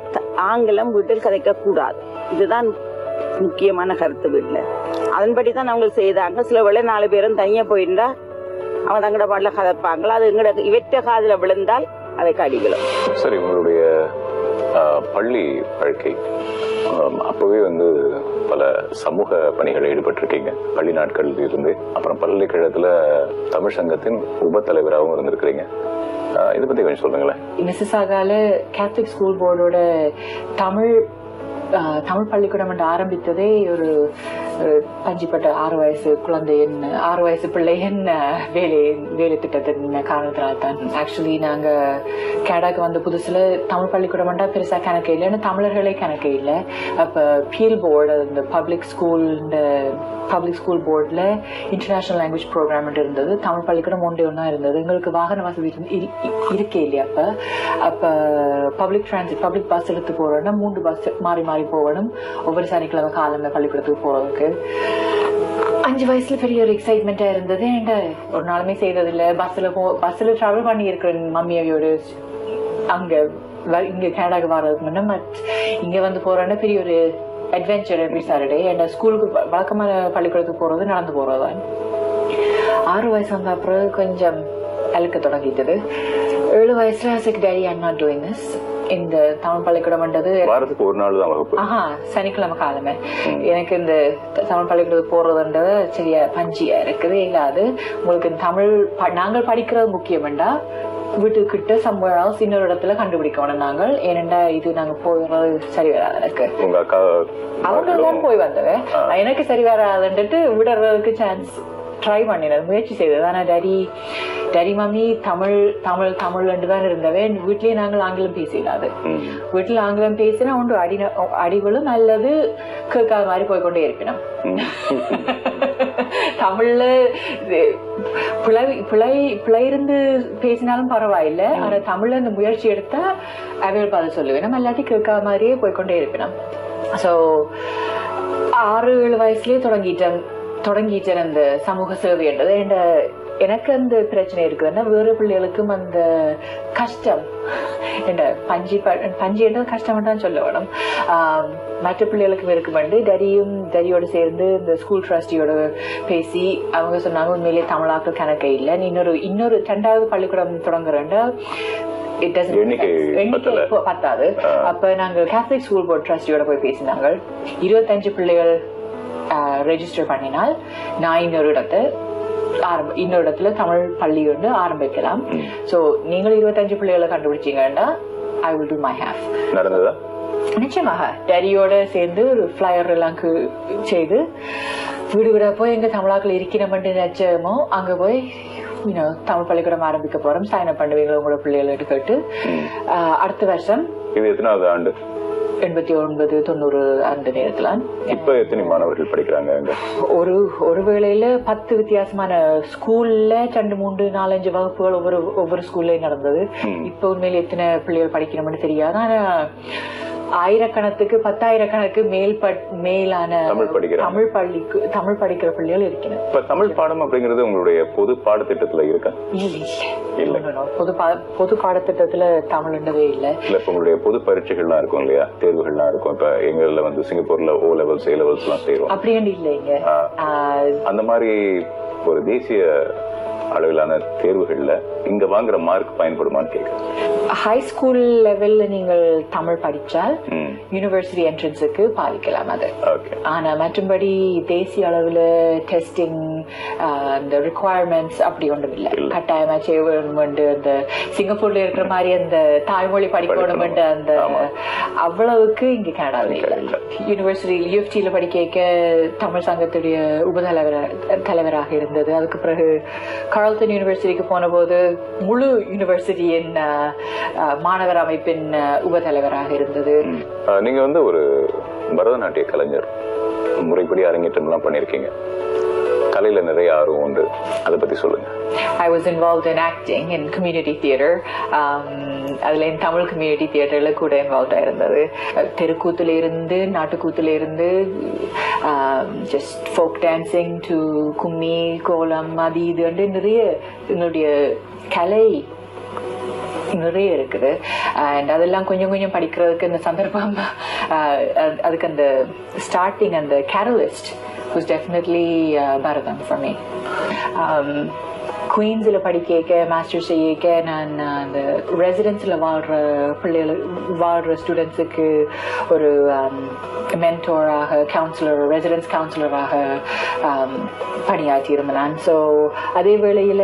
ஆங்கிலம் வீட்டில் கதைக்க கூடாது. இதுதான் முக்கியமான கருத்து வீட்டுல. அதன்படிதான் அவங்க செய்தாங்க. சில வேளை 4 பேரும் தனியா போயிருந்தா அவங்க தங்கட பாடல கதைப்பாங்களா, அது எங்கட இவற்ற காதுல விழுந்தால் அதை கடிகளும். சரி, உங்களுடைய பள்ளி வாழ்க்கை அப்பவே பல சமூக பணிகளில் ஈடுபட்டிருக்கீங்க. பள்ளி நாட்களில் இருந்து அப்புறம் பல்கலைக்கழகத்துல தமிழ் சங்கத்தின் உப தலைவராகவும் இருந்திருக்கிறீங்க. இதை பத்தி கொஞ்சம் சொல்லுங்களேன். மிசிசாகால கேத்தலிக் ஸ்கூல் போர்டோட தமிழ் பள்ளிக்கூடம் என்று ஆரம்பித்ததே ஒரு பஞ்சிப்பட்ட 6 வயசு குழந்தையின் 6 வயசு பிள்ளையின் வேலை திட்டத்தின் காரணத்தினால்தான். ஆக்சுவலி நாங்க கேடாக்கு வந்த புதுசுல தமிழ் பள்ளிக்கூடம் பெருசா கணக்கு இல்லைன்னு தமிழர்களே கணக்கு இல்லை. அப்ப பீல் போர்டு, இந்த பப்ளிக் ஸ்கூல் போர்ட்ல இன்டர்நேஷனல் லாங்குவேஜ் ப்ரோக்ராம் இருந்தது. தமிழ் பள்ளிக்கூடம் ஒன்றா இருந்தது. எங்களுக்கு வாகன வசதி இருக்கே இல்லையா. அப்ப பப்ளிக் பஸ் எடுத்து போறோம்னா 3 பஸ் மாறி மாறி போகணும். ஒவ்வொரு சனிக்கிழமை காலமே பள்ளிக்கூடத்துக்கு போறதுக்கு 5 வயசுல பெரிய ஒரு எக்ஸைட்மெண்டா இருந்தது. ஒரு நாளுமே செய்ததில்லை. பஸ்ல டிராவல் பண்ணி இருக்கிறேன் மம்மியோடு. இங்க கனடாக்கு வர்றதுக்கு முன்ன இங்க போறேன்னா பெரிய ஒரு அட்வென்ச்சர் எவ்ரி சாட்டர்டே. ஸ்கூலுக்கு வழக்கமான பள்ளிக்கூடத்துக்கு போறது நடந்து போறதுதான். 6 வயசு வந்த அப்புறம் கொஞ்சம் அழுக்க தொடங்கிட்டது. 7 வயசுல daddy I'm not doing this. இந்த தமிழ் பள்ளிக்கூடம் வாரத்துக்கு ஒரு நாள் தான் வகுப்பு. சனிக்கிழமை காலமே எனக்கு இந்த தமிழ் பள்ளிக்கூடம் போறதுன்றது சரியா பஞ்சியா இருக்குது. இல்லாது உங்களுக்கு தமிழ் நாங்கள் படிக்கிறது முக்கியம்டா வீட்டுக்கிட்ட சம்பளம் இன்னொரு இடத்துல கண்டுபிடிக்கணும் நாங்கள். ஏனெண்டா இது நாங்க போறது சரி வராது. எனக்கு உங்க அக்கா அவங்க எல்லாம் போய் வந்தவ எனக்கு சரி வராதுன்ட்டு விடுறதுக்கு சான்ஸ் ட்ரை பண்ணினது, முயற்சி செய்தது. ஆனா டேடி மம்மி தமிழ் தமிழ் தமிழ்ன்னு தான் இருந்தவே. வீட்லயே நாங்கள் ஆங்கிலம் பேசிடாது. வீட்டுல ஆங்கிலம் பேசினா ஒன்று அடிகளும் அல்லது கேட்காத மாதிரி போய்கொண்டே இருக்கணும். தமிழ்ல பிழை இருந்து பேசினாலும் பரவாயில்லை. ஆனா தமிழ்ல இந்த முயற்சி எடுத்தா அவைகள் பதில் சொல்லுவேன், இல்லாட்டி கேட்காத மாதிரியே போய்கொண்டே இருக்கணும். சோ 6-7 வயசுலயே தொடங்கிட்டேன் அந்த சமூக சேவைன்றது. எனக்கு அந்த பிரச்சனை இருக்குதுன்னா வேறு பிள்ளைகளுக்கும் அந்த கஷ்டம் பஞ்சின்றது கஷ்டம் தான் சொல்ல வேணும். மற்ற பிள்ளைகளுக்கும் இருக்குமெண்டு டேடியோட சேர்ந்து இந்த ஸ்கூல் ட்ரஸ்டியோட பேசி அவங்க சொன்னாங்க உண்மையிலேயே தமிழாக்கள் கணக்கே இல்லை, நீ இன்னொரு 2வது பள்ளிக்கூடம் தொடங்குறேன்டா எண்ணிக்கை பத்தாது. அப்ப நாங்க கேத்தலிக் ஸ்கூல் போர்ட் ட்ரஸ்டியோட போய் பேசினாங்க. 25 பிள்ளைகள் ரெஜிஸ்டர் பண்ணினால் நான் இன்னொரு இடத்துல தமிழ் பள்ளி வந்து ஆரம்பிக்கலாம். சோ நீங்கள் 25 பிள்ளைகளை கண்டுபிடிச்சீங்கன்னா I will do my half. நடந்ததா? நிச்சயமாக டேடியோட சேர்ந்து ஒரு ஃபிளையர் எல்லாம் செய்து வீடு வீடா போய் எங்க தமிழாக்கள் இருக்கிறோம்னு நினைச்சோமோ அங்க போய் தமிழ் பள்ளிக்கூடம் ஆரம்பிக்க போறோம், சைன் அப் பண்ணுவீங்களா உங்களோட பிள்ளைகளை கேட்டு. அடுத்த வருஷம் இது எத்தனாவது ஆண்டு? 89, 90 அந்த நேரத்துல. இப்ப எத்தனை மாணவர்கள் படிக்கிறாங்க? ஒரு வேளையில 10 வித்தியாசமான ஸ்கூல்ல 2, 3, 4, 5 வகுப்புகள் ஒவ்வொரு ஸ்கூல்லயும் நடந்தது. இப்ப உண்மையில எத்தனை பிள்ளைகள் படிக்கணும்னு தெரியாது. ஆனா ஆயிரக்கணக்குக்கு 10,000 மேலான தமிழ் படிக்கிற பிள்ளைகள் இருக்கணும். இப்ப தமிழ் பாடம் அப்படிங்கிறது உங்களுடைய பொது பாடத்திட்டத்துல இருக்கா? இல்ல, பொது பாடத்திட்டத்துல தமிழ்ன்றதே இல்ல. இப்ப உங்களுடைய பொது பரீட்சைகள்லாம் இருக்கும் இல்லையா, தேர்வுகள்லாம் இருக்கும். இப்ப எங்கள்ல வந்து சிங்கப்பூர்ல O levels, A levels எல்லாம் செய்வோம். அப்படியே இல்லைங்க. அந்த மாதிரி ஒரு தேசிய அளவிலான தேர்வுகள்ல இங்க வாங்குற மார்க் பயன்படுமான்னு கேட்கிறேன். ஹை ஸ்கூல் லெவல்ல நீங்கள் தமிழ் படிச்சால் யூனிவர்சிட்டி என்ட்ரன்ஸுக்கு பாதிக்கலாம் அது. ஆனா மற்றபடி தேசிய அளவுல டெஸ்டிங் அந்த ரிக்குவயர்மெண்ட்ஸ் அப்படி ஒன்றும் இல்லை. கட்டாயமா செய்யணும். அந்த சிங்கப்பூர்ல இருக்கிற மாதிரி அந்த தாய்மொழி படிக்கணும் அந்த அவ்வளவுக்கு இங்க கனடாவில் இல்லை. யூனிவர்சிட்டி UFTல படிக்க தமிழ் சங்கத்துடைய தலைவராக இருந்தது. அதுக்கு பிறகு கார்ல்டன் யூனிவர்சிட்டிக்கு போன போது முழு யூனிவர்சிட்டியின் மாணவர் அமைப்பின் உபதலைவராக இருந்தது. நீங்க வந்து ஒரு பரதநாட்டிய கலைஞர், முறைப்படி அரங்கேற்றம் எல்லாம் பண்ணிருக்கீங்க. கலையில நிறைய ஆர்வம் உண்டு, அதை பத்தி சொல்லுங்க. I was involved in acting in community theater. அதுல என் தமிழ் கம்யூனிட்டி தியேட்டர்ல கூட இன்வால்வ் ஆயிருந்தது. தெருக்கூத்துல இருந்து நாட்டுக்கூத்துல இருந்து ஜஸ்ட் ஃபோக் டான்சிங் டு கும்மி கோலம் அது இது வந்து நிறைய என்னுடைய கலை நிறைய இருக்குது. அண்ட் அதெல்லாம் கொஞ்சம் கொஞ்சம் படிக்கிறதுக்கு இந்த சந்தர்ப்பம் அதுக்கு அந்த ஸ்டார்டிங் அந்த கேரலிஸ்ட் was definitely Bharadam for me. குயின்ஸ்ல படிக்க மாஸ்டர் செய்ய நான் அந்த ரெசிடென்ஸ்ல வாழ்ற ஸ்டூடெண்ட்ஸுக்கு ஒரு மென்டோராக ரெசிடென்ஸ் கவுன்சிலராக பணியாற்றி இருந்தேன். ஸோ அதே வேளையில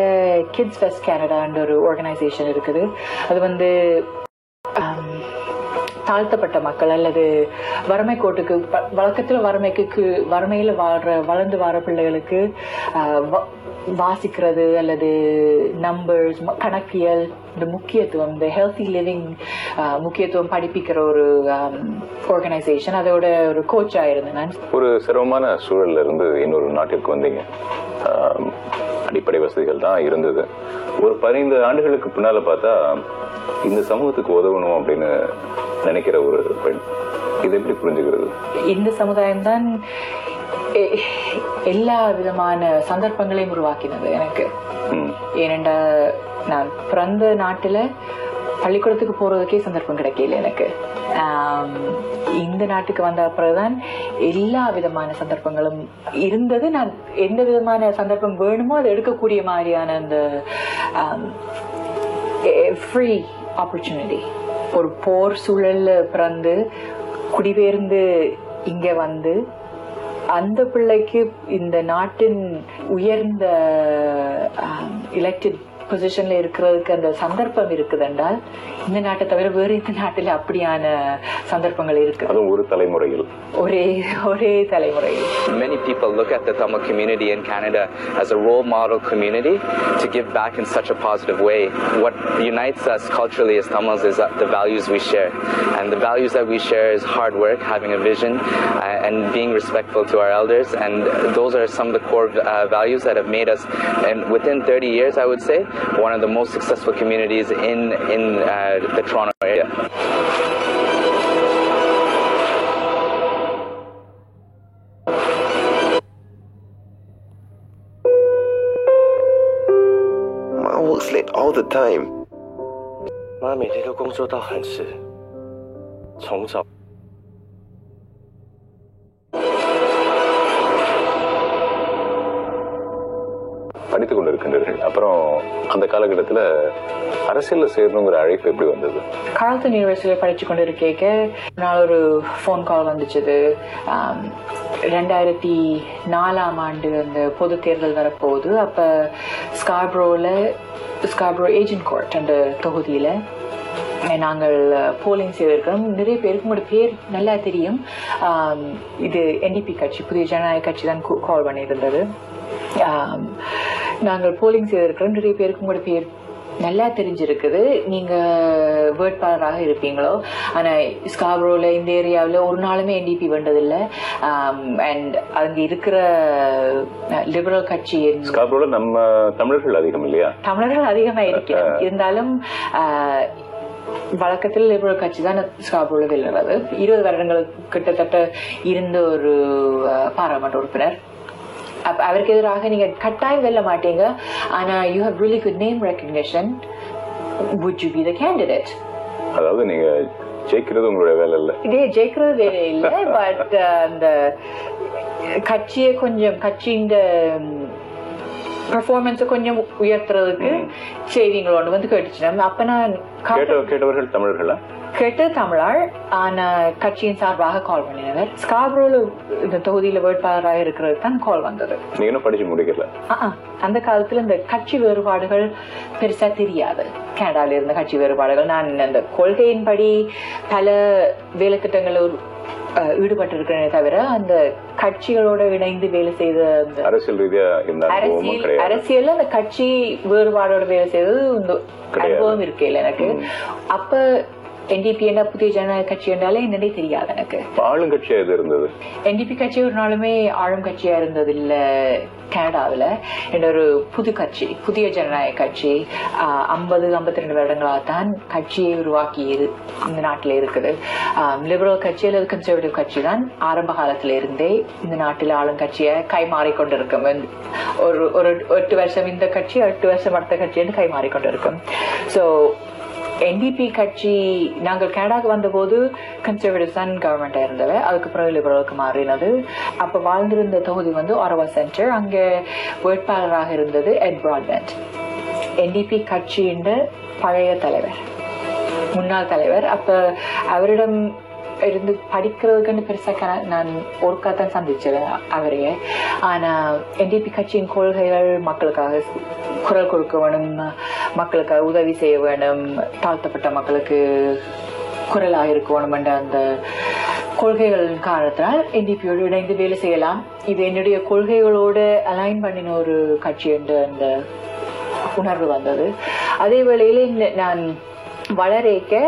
கிட்ஸ் ஃபெஸ்ட் கனடான்ற ஒரு ஆர்கனைசேஷன் இருக்குது. அது வந்து தாழ்த்தப்பட்ட மக்கள் அல்லது வறுமை கோட்டுக்கு வழக்கத்தில் வறுமையில வளர்ந்து வர பிள்ளைகளுக்கு வாசிக்கிறது அல்லது நம்பர்ஸ், கணக்கியல், இந்த முக்கியத்துவம், இந்த ஹெல்த்தி லிவிங் முக்கியத்துவம் படிப்பிக்கிற ஒரு ஆர்கனைசேஷன். அதோட ஒரு கோச்சா இருந்தேன் நான். ஒரு சிரமமான சூழல்ல இருந்து இன்னொரு நாட்டிற்கு வந்தீங்க. அடிப்படை வசதிகள் தான் இருந்தது. ஒரு 15 ஆண்டுகளுக்கு பின்னால பார்த்தா இந்த சமூகத்துக்கு உதவணும் அப்படின்னு நினைக்கிற ஒரு பெண், இதை எப்படி புரிஞ்சுக்கிறது? இந்த சமுதாயம் தான் எல்லா விதமான சந்தர்ப்பங்களையும் உருவாக்கினது எனக்கு. ஏனென்றா நான் பிறந்த நாட்டுல பள்ளிக்கூடத்துக்கு போறதுக்கே சந்தர்ப்பம் கிடைக்கல எனக்கு. இந்த நாட்டுக்கு வந்த அப்புறம்தான் எல்லா விதமான சந்தர்ப்பங்களும் இருந்தது. நான் எந்த விதமான சந்தர்ப்பம் வேணுமோ அதை எடுக்கக்கூடிய மாதிரியான அந்த எவ்ரி ஆப்பர்ச்சுனிட்டி. ஒரு போர் சூழல்ல பிறந்து குடிபெயர்ந்து இங்க வந்து அந்த பிள்ளைக்கு இந்த நாட்டின் உயர்ந்த எலெக்டட் பொசிஷன்ல இருக்கிறதுக்கு அந்த சந்தர்ப்பம் இருக்குது என்றால் இந்த நாட்டை தவிர வேறு இந்த நாட்டில் அப்படியான சந்தர்ப்பங்கள் இருக்கு. அதுவும் ஒரு தலைமுறையில் ஒரே தலைமுறையில். Many people look at the Tamil community in Canada as a role model community to give back in such a positive way. What unites us culturally as Tamils is the values we share, and the values that we share is hard work, having a vision, and being respectful to our elders, and those are some of the core values that have made us, and within 30 years I would say, one of the most successful communities in the Toronto area. Ma works late all the time. 妈每天都工作到很迟，从早。படித்துக் கொண்டிருக்கின்றீர்கள். அப்புறம் அந்த காலகட்டத்தில் அரசியல்ல சேரணுங்கிற அழைப்பு எப்படி வந்தது? Carlton யூனிவர்சிட்டியில படிச்சு கொண்டு இருக்கேக்க நான் ஒரு ஃபோன் கால் வந்துச்சு. 2004 அந்த பொது தேர்தல் வரப்போகுது. அப்ப ஸ்கார்ப்ரோ ஏஜென்ட் கோர்ட் அந்த தொகுதியில நாங்கள் போலிங் செய்திருக்கிறோம். நிறைய பேருக்கு உங்களோட பேர் நல்லா தெரியும். இது NDP கட்சி, புதிய ஜனநாயக கட்சி தான் கால் பண்ணியிருந்தது. நாங்கள் போலிங் செய்திருக்கிறோம். நிறைய பேருக்கு உங்களோட பேர் நல்லா தெரிஞ்சிருக்குது. நீங்க வேட்பாளராக இருப்பீங்களோ, ஆனா ஸ்கார்ப்ரோல இந்த ஏரியாவில் ஒரு நாளுமே NDP வேண்டதில்லை. அண்ட் அங்க இருக்கிற லிபரல் கட்சி, ஸ்கார்ப்ரோல நம்ம தமிழர்கள் அதிகம் இல்லையா? தமிழர்கள் அதிகமா இருக்கிறாங்க. இருந்தாலும் வழக்கத்தில் லிபரல் கட்சி தான் ஸ்கார்ப்ரோல வெல்லுறது. 20 வருடங்களுக்கு கிட்டத்தட்ட இருந்த ஒரு பாராளுமன்ற உறுப்பினர். அவருக்கு எதிராக நீங்க கட்டாயம் வெல்ல மாட்டீங்க, ஆனா you have really good name recognition, would you be the candidate? அதாவது நீங்க ஜெயிக்கிறது உங்களுடைய வேலை இல்ல. இதே ஜெயிக்கிறது வேலை இல்ல, பட் அந்த கட்சியை கொஞ்சம் கட்சியின் பெர்ஃபார்மன்ஸை கொஞ்சம் உயர்த்துறதுக்கு செய்திங்களோன்னு வந்து கேட்டுச்சு. அப்ப நான் கேட்டவர்கள் தமிழர்களா? கேட்டு தமிழாள், ஆனா கட்சியின் சார்பாக கால் பண்ணினவர். ஸ்கார்ப்ரோல இந்த தொகுதியில வேட்பாளராக இருக்கிறது தான் கால் வந்தது. நீங்க இன்னும் படிச்சு முடிக்கல? அந்த காலத்துல இந்த கட்சி வேறுபாடுகள் பெருசா தெரியாது. கனடால இருந்த கட்சி வேறுபாடுகள், நான் அந்த கொள்கையின்படி பல வேலை திட்டங்கள் ஈடுபட்டிருக்கிறேனே தவிர அந்த கட்சிகளோட இணைந்து வேலை செய்த அரசியல் ரீதியா அரசியல்ல அந்த கட்சி வேறுபாடோட வேலை செய்தது அனுபவம் இருக்கே எனக்கு. அப்ப NDP என்ன புதிய ஜனநாயக கட்சி என்றாலே என்னன்னே தெரியாது எனக்கு. ஆளுங்கட்சியா எது இருந்தது? NDP கட்சி ஒரு நாளுமே ஆளும் கட்சியா இருந்தது இல்ல கனடாவில். ஒரு புது கட்சி, புதிய ஜனநாயக கட்சி 50-52 வருடங்களாக தான் கட்சியை உருவாக்கி இந்த நாட்டில் இருக்குது. லிபரல் கட்சி அல்லது கன்சர்வேட்டிவ் கட்சி தான் ஆரம்ப காலத்துல இருந்தே இந்த நாட்டில் ஆளும் கட்சியை கைமாறிக்கொண்டிருக்கும். ஒரு 8 வருஷம் இந்த கட்சி, 8 வருஷம் அடுத்த கட்சி கைமாறிக்கொண்டிருக்கும். ஸோ NDP கட்சி நாங்கள் கனடாக்கு வந்த போது கன்சர்வேட்டிவ் தான் கவர்மெண்டா இருந்தது. அதுக்கப்புறம் லிபரலுக்கு மாறினது. அப்ப வாழ்ந்திருந்த தொகுதி வந்து ஆரவா சென்டர். அங்க வேட்பாளராக இருந்தது எட் பிராட்பேண்ட், NDP கட்சியின் பழைய தலைவர், முன்னாள் தலைவர். அப்ப அவரிடம் இருந்து படிக்கிறதுக்குன்னு பெருசா நான் ஒருக்கா தான் சந்திச்சேன் அவரையே. ஆனா NDP கட்சியின் கொள்கைகள் மக்களுக்காக குரல் கொடுக்க வேணும், மக்களுக்காக உதவி செய்ய வேணும், தாழ்த்தப்பட்ட மக்களுக்கு குரலாக இருக்க வேணும் என்ற அந்த கொள்கைகள் காரணத்தினால் NDPயோடு இணைந்து வேலை செய்யலாம், இது என்னுடைய கொள்கைகளோடு அலைன் பண்ணின ஒரு கட்சி என்ற அந்த உணர்வு வந்தது. அதே வேளையில நான் வளரேக்க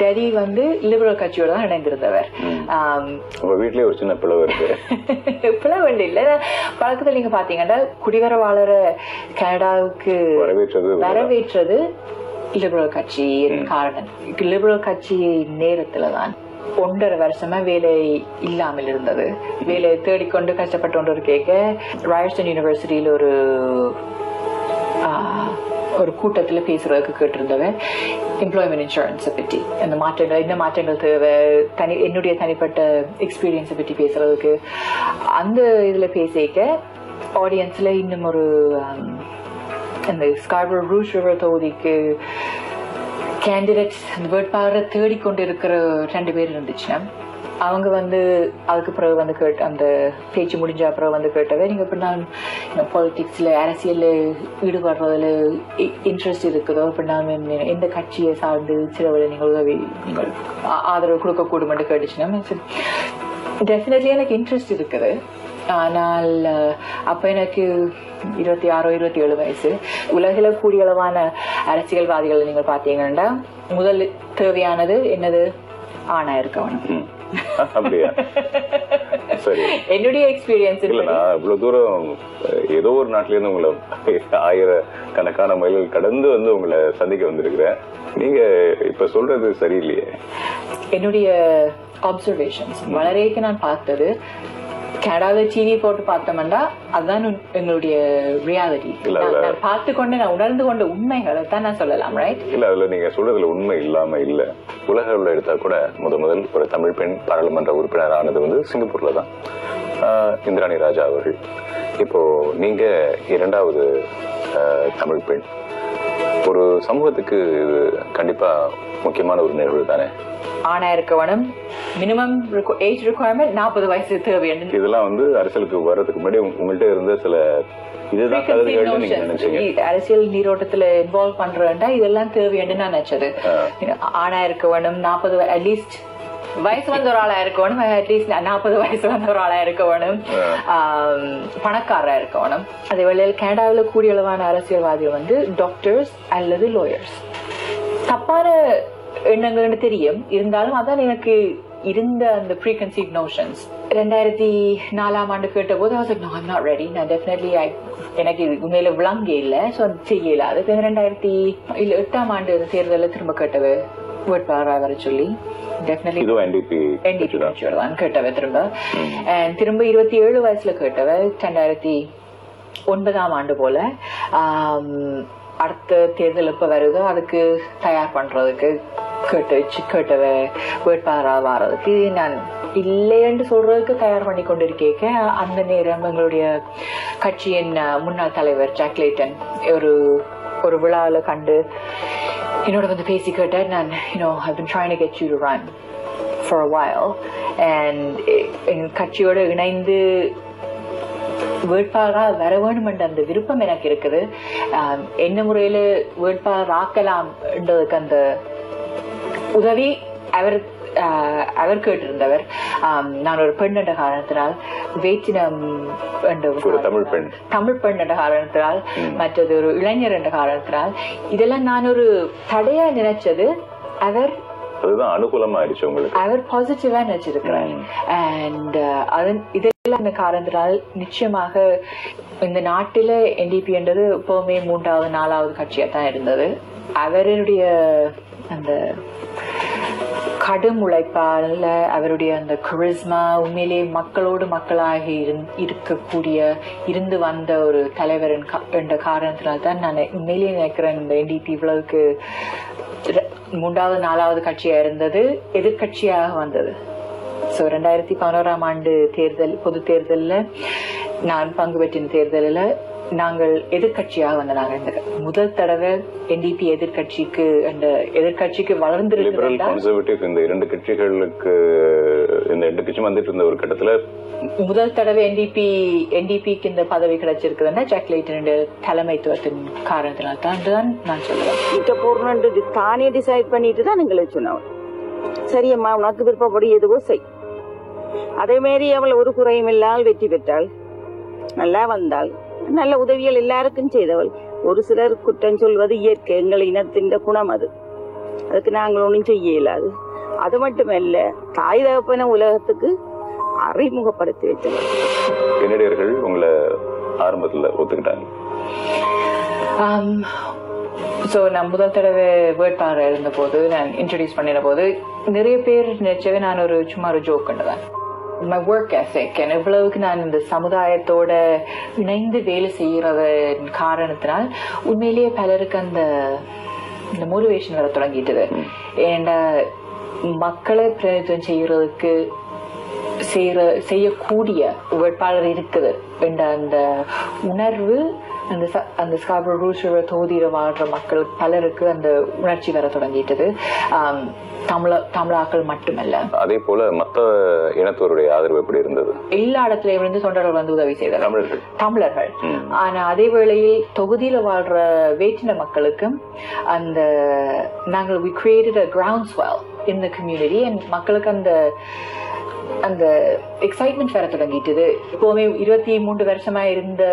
டேடி வந்து லிபரல் கட்சியோட தான் இணைந்திருந்தவர். வீட்லயே ஒரு சின்ன பிளவு இருக்கு. பிளவு இல்ல, பழக்கத்தில் நீங்க பாத்தீங்கன்னா குடிவரவாளர கனடாவுக்கு வரவேற்றது லிபரல் கட்சியின் காரணம். லிபரல் கட்சி நேரத்துலதான் 1.5 வருஷமா வேலை இல்லாமல் இருந்தது. வேலையை தேடிக்கொண்டு கஷ்டப்பட்டு கொண்டு கேட்க ராயர்ஸ்டன் யூனிவர்சிட்டியில ஒரு கூட்டத்துல பேசுறதுக்கு கேட்டிருந்தவன் எம்ப்ளாய்மெண்ட் இன்சூரன்ஸை பற்றி, அந்த மாற்றங்கள், என்ன மாற்றங்கள் தேவை, என்னுடைய தனிப்பட்ட எக்ஸ்பீரியன்ஸை பற்றி பேசுறதுக்கு. அந்த இதுல பேசிக்க ஆடியன்ஸ்ல இன்னும் ஒரு அந்த ஸ்கார்பரோ ரூஷ் ரிவர் தொகுதிக்கு கேண்டிடேட்ஸ் வேட்பாளரை தேடிக்கொண்டிருக்கிற 2 பேர் இருந்துச்சுன்னா அவங்க அதுக்கு பிறகு அந்த பேச்சு முடிஞ்ச அப்புறம் கேட்டவே நீங்க இப்ப பாலிடிக்ஸ்ல அரசியல்ல ஈடுபடுறதுல இன்ட்ரெஸ்ட் இருக்குதோ இப்ப எந்த கட்சியை சார்ந்து சிலவரை நீங்கள் ஆதரவு கொடுக்கக்கூடும் என்று கேட்டுச்சுன்னா டெஃபினெட்லி எனக்கு இன்ட்ரெஸ்ட் இருக்குது. ஆனால் அப்ப எனக்கு 26-27 வயசு. உலகில கூடிய அளவான அரசியல்வாதிகள் நீங்கள் பாத்தீங்கன்னா முதல் தேவையானது என்னது? ஆணா இருக்கணும். அப்படியா? சரி, என்னுடைய எக்ஸ்பீரியன்ஸ் இல்ல. இவ்வளவு தூரம் ஏதோ ஒரு நாட்டில இருந்து உங்களை 1000கணக்கான மைல்கள் கடந்து உங்களை சந்திக்க வந்திருக்கிறேன். நீங்க இப்ப சொல்றது சரியில்லையே. என்னுடைய அப்சர்வேஷன்ஸ் வளரேக்கு நான் பார்த்தது கனடாவில் டிவி போட்டு பார்த்தோம்னா அதுதான் எங்களுடைய ரியாலிட்டி. நான் பார்த்து கொண்டு நான் உணர்ந்து கொண்ட உண்மைகளை தான் நான் சொல்லலாம். ரைட்? இல்ல, அதுல நீங்க சொல்றதுல உண்மை இல்லாம இல்ல. உலக அளவுல எடுத்தா கூட முதல் ஒரு தமிழ் பெண் பாராளுமன்ற உறுப்பினர் ஆனது சிங்கப்பூர்ல தான், இந்திராணி ராஜா அவர்கள். இப்போ நீங்க 2வது தமிழ் பெண். ஒரு சமூகத்துக்கு இது கண்டிப்பா முக்கியமான ஒரு நிகழ்வு தானே. ஆணா இருக்கவனும் மினிமம் ஏஜ் ரிக்வயர்மெண்ட் 40 வயசு தேவை. இதெல்லாம் அரசியலுக்கு வர்றதுக்கு முன்னாடி உங்கள்கிட்ட இருந்த சில இதுதான் கருதுகள் நீங்க நினைச்சீங்க. அரசியல் நீரோட்டத்துல இன்வால்வ் பண்றேன்டா இதெல்லாம் தேவைன்னு நான் நினைச்சது. ஆணா இருக்கவனும் 40 அட்லீஸ்ட் வயசு வந்த ஒரு ஆளா இருக்கணும், அட்லீஸ்ட் 40 வயசு வந்த ஒரு ஆளா இருக்கணும், பணக்காரா இருக்கணும். அதே வேளையில் கனடாவில் கூடிய அளவான அரசியல்வாதிகள் டாக்டர்ஸ் அல்லது லாயர்ஸ். தப்பான எண்ணங்கள்னு தெரியும், இருந்தாலும் அதான் எனக்கு இருந்த அந்த ப்ரீகன்சீவ் நோஷன்ஸ். 2004ஆம் ஆண்டு கேட்ட போது I'm not ready. நான் டெஃபினெட்லி எனக்கு உண்மையில விளங்க இல்லை, ஸோ செய்யல. அது 2008ஆம் ஆண்டு தேர்தலில் திரும்ப கேட்டவ வேட்பாளராக வர சொல்லி டெஃபினெட்லி கேட்டவ திரும்ப 27 வயசுல கேட்டவ 2009ஆம் ஆண்டு போல. அடுத்த தேர்தல் எப்ப வருதோ அதுக்கு தயார் பண்றதுக்கு கேட்டவ வேட்பாளராக வர்றதுக்கு நான் இல்லைன்னு சொல்றதுக்கு தயார் பண்ணி கொண்டிருக்கேன். அந்த நேரம் எங்களுடைய கட்சியின் முன்னாள் தலைவர் ஜாக் லேட்டன் ஒரு விழாவில் கண்டு என்னோட பேசி கேட்டார். நான் I've been trying to get you to run for a while and எங்க கட்சியோட இணைந்து வேட்பாளராக வர வேணும் என்ற அந்த விருப்பம் எனக்கு இருக்குது. என்ன முறையில வேட்பாளர் ஆக்கலாம் என்றதுக்கு அந்த உதவி அவர் கேட்டிருந்தவர். நான் ஒரு பெண் என்ற காரணத்தினால், வேற்றினம் தமிழ் பெண் என்ற காரணத்தினால், மற்றது ஒரு இளைஞர் என்ற காரணத்தினால், இதெல்லாம் நான் ஒரு தடையா நினைச்சது அதுதான் அனுகூலமா ஆயிடுச்சு உங்களுக்கு. அவர் பாசிட்டிவா நினைச்சிருக்கிறார். அண்ட் இதெல்லாம் காரணத்தினால் நிச்சயமாக இந்த நாட்டில NDP என்றது எப்பவுமே 3வது 4வது கட்சியா தான் இருந்தது. அவருடைய அந்த கடும் உழைப்பால, அவருடைய அந்த கரிஸ்மா, உண்மையிலேயே மக்களோடு மக்களாக இருந்து வந்த ஒரு தலைவர் என்ற காரணத்தினால்தான் நான் உண்மையிலேயே நினைக்கிறேன் இந்த NDP இவ்வளவுக்கு 3வது 4வது கட்சியா இருந்தது எதிர்கட்சியாக வந்தது. ஸோ 2011ஆம் ஆண்டு பொது தேர்தலில் நான் பங்கு பெற்றின தேர்தலில் நாங்கள் எதிர்கட்சியாக வந்த நாங்கள் இந்த முதல் தடவை NDP எதிர்கட்சிக்கு வளர்ந்திருக்கிறது. இந்த 2 கட்சிகளுக்கு இந்த 2 கட்சியும் வந்துட்டு இருந்த ஒரு கட்டத்துல முதல் தடவை NDPக்கு இந்த பதவி கிடைச்சிருக்குதுன்னா ஜாக் லேட்டன் தலைமைத்துவத்தின் காரணத்தினால் தான் நான் சொல்லுவேன். தானே டிசைட் பண்ணிட்டு தான் எங்களை சொன்னவன். சரியம்மா, உனக்கு விருப்பப்படி எதுவோ செய். அதே மாதிரி அவள் ஒரு குறையும் இல்லாமல் வெற்றி பெற்றாள், நல்லா வந்தாள், நல்ல உதவிகள் எல்லாருக்கும் செய்தவள். ஒரு சிலர் குற்றம் சொல்வது இயற்கை, எங்கள் இனத்தின் குணம், அதுக்கு நாங்கள் ஒன்றும் செய்ய இயலாது. அது மட்டுமல்ல, தாய் தகப்பன உலகத்துக்கு அறிமுகப்படுத்தி வைத்தவர். கனடியர்கள் உங்களை ஆரம்பத்துல ஒத்துக்கிட்டாங்க. நான் முதல் தடவை வேட்பாளர் இருந்த போது, நான் இன்ட்ரோடியூஸ் பண்ணின போது நிறைய பேர் நினைச்சவே நான் சும்மா ஒரு joke கண்டுதான். my work ethic and எவ்வளவுக்கு நான் இந்த சமுதாயத்தோட இணைந்து வேலை செய்யறதன் காரணத்தினால் உண்மையிலேயே பலருக்கு அந்த மோட்டிவேஷன் வர தொடங்கிட்டது. மக்களை பிரதிநிதித்துவம் செய்யறதுக்கு செய்யக்கூடிய வேட்பாளர் இருக்குது என்ற அந்த உணர்வு அந்த ஸ்காபரோ ரூல்ஸ் ரிவர் தொகுதியில வாழ்ற மக்கள் பலருக்கு அந்த உணர்ச்சி வர தொடங்கிட்டது. தமிழாக்கள் மட்டுமல்ல, அதே போல மற்ற இனத்தோருடைய ஆதரவு எப்படி இருந்தது? எல்லா இடத்துல இருந்து தொண்டர்கள் வந்து உதவி செய்தார், தமிழர்கள். ஆனா அதே வேளையில் தொகுதியில வாழ்ற வேற்றின மக்களுக்கும் அந்த நாங்கள் we created a groundswell in the community and மக்களுக்கு அந்த எக்ஸைட்மெண்ட் வர தொடங்கிட்டது. எப்பவுமே 23 வருஷமா இருந்த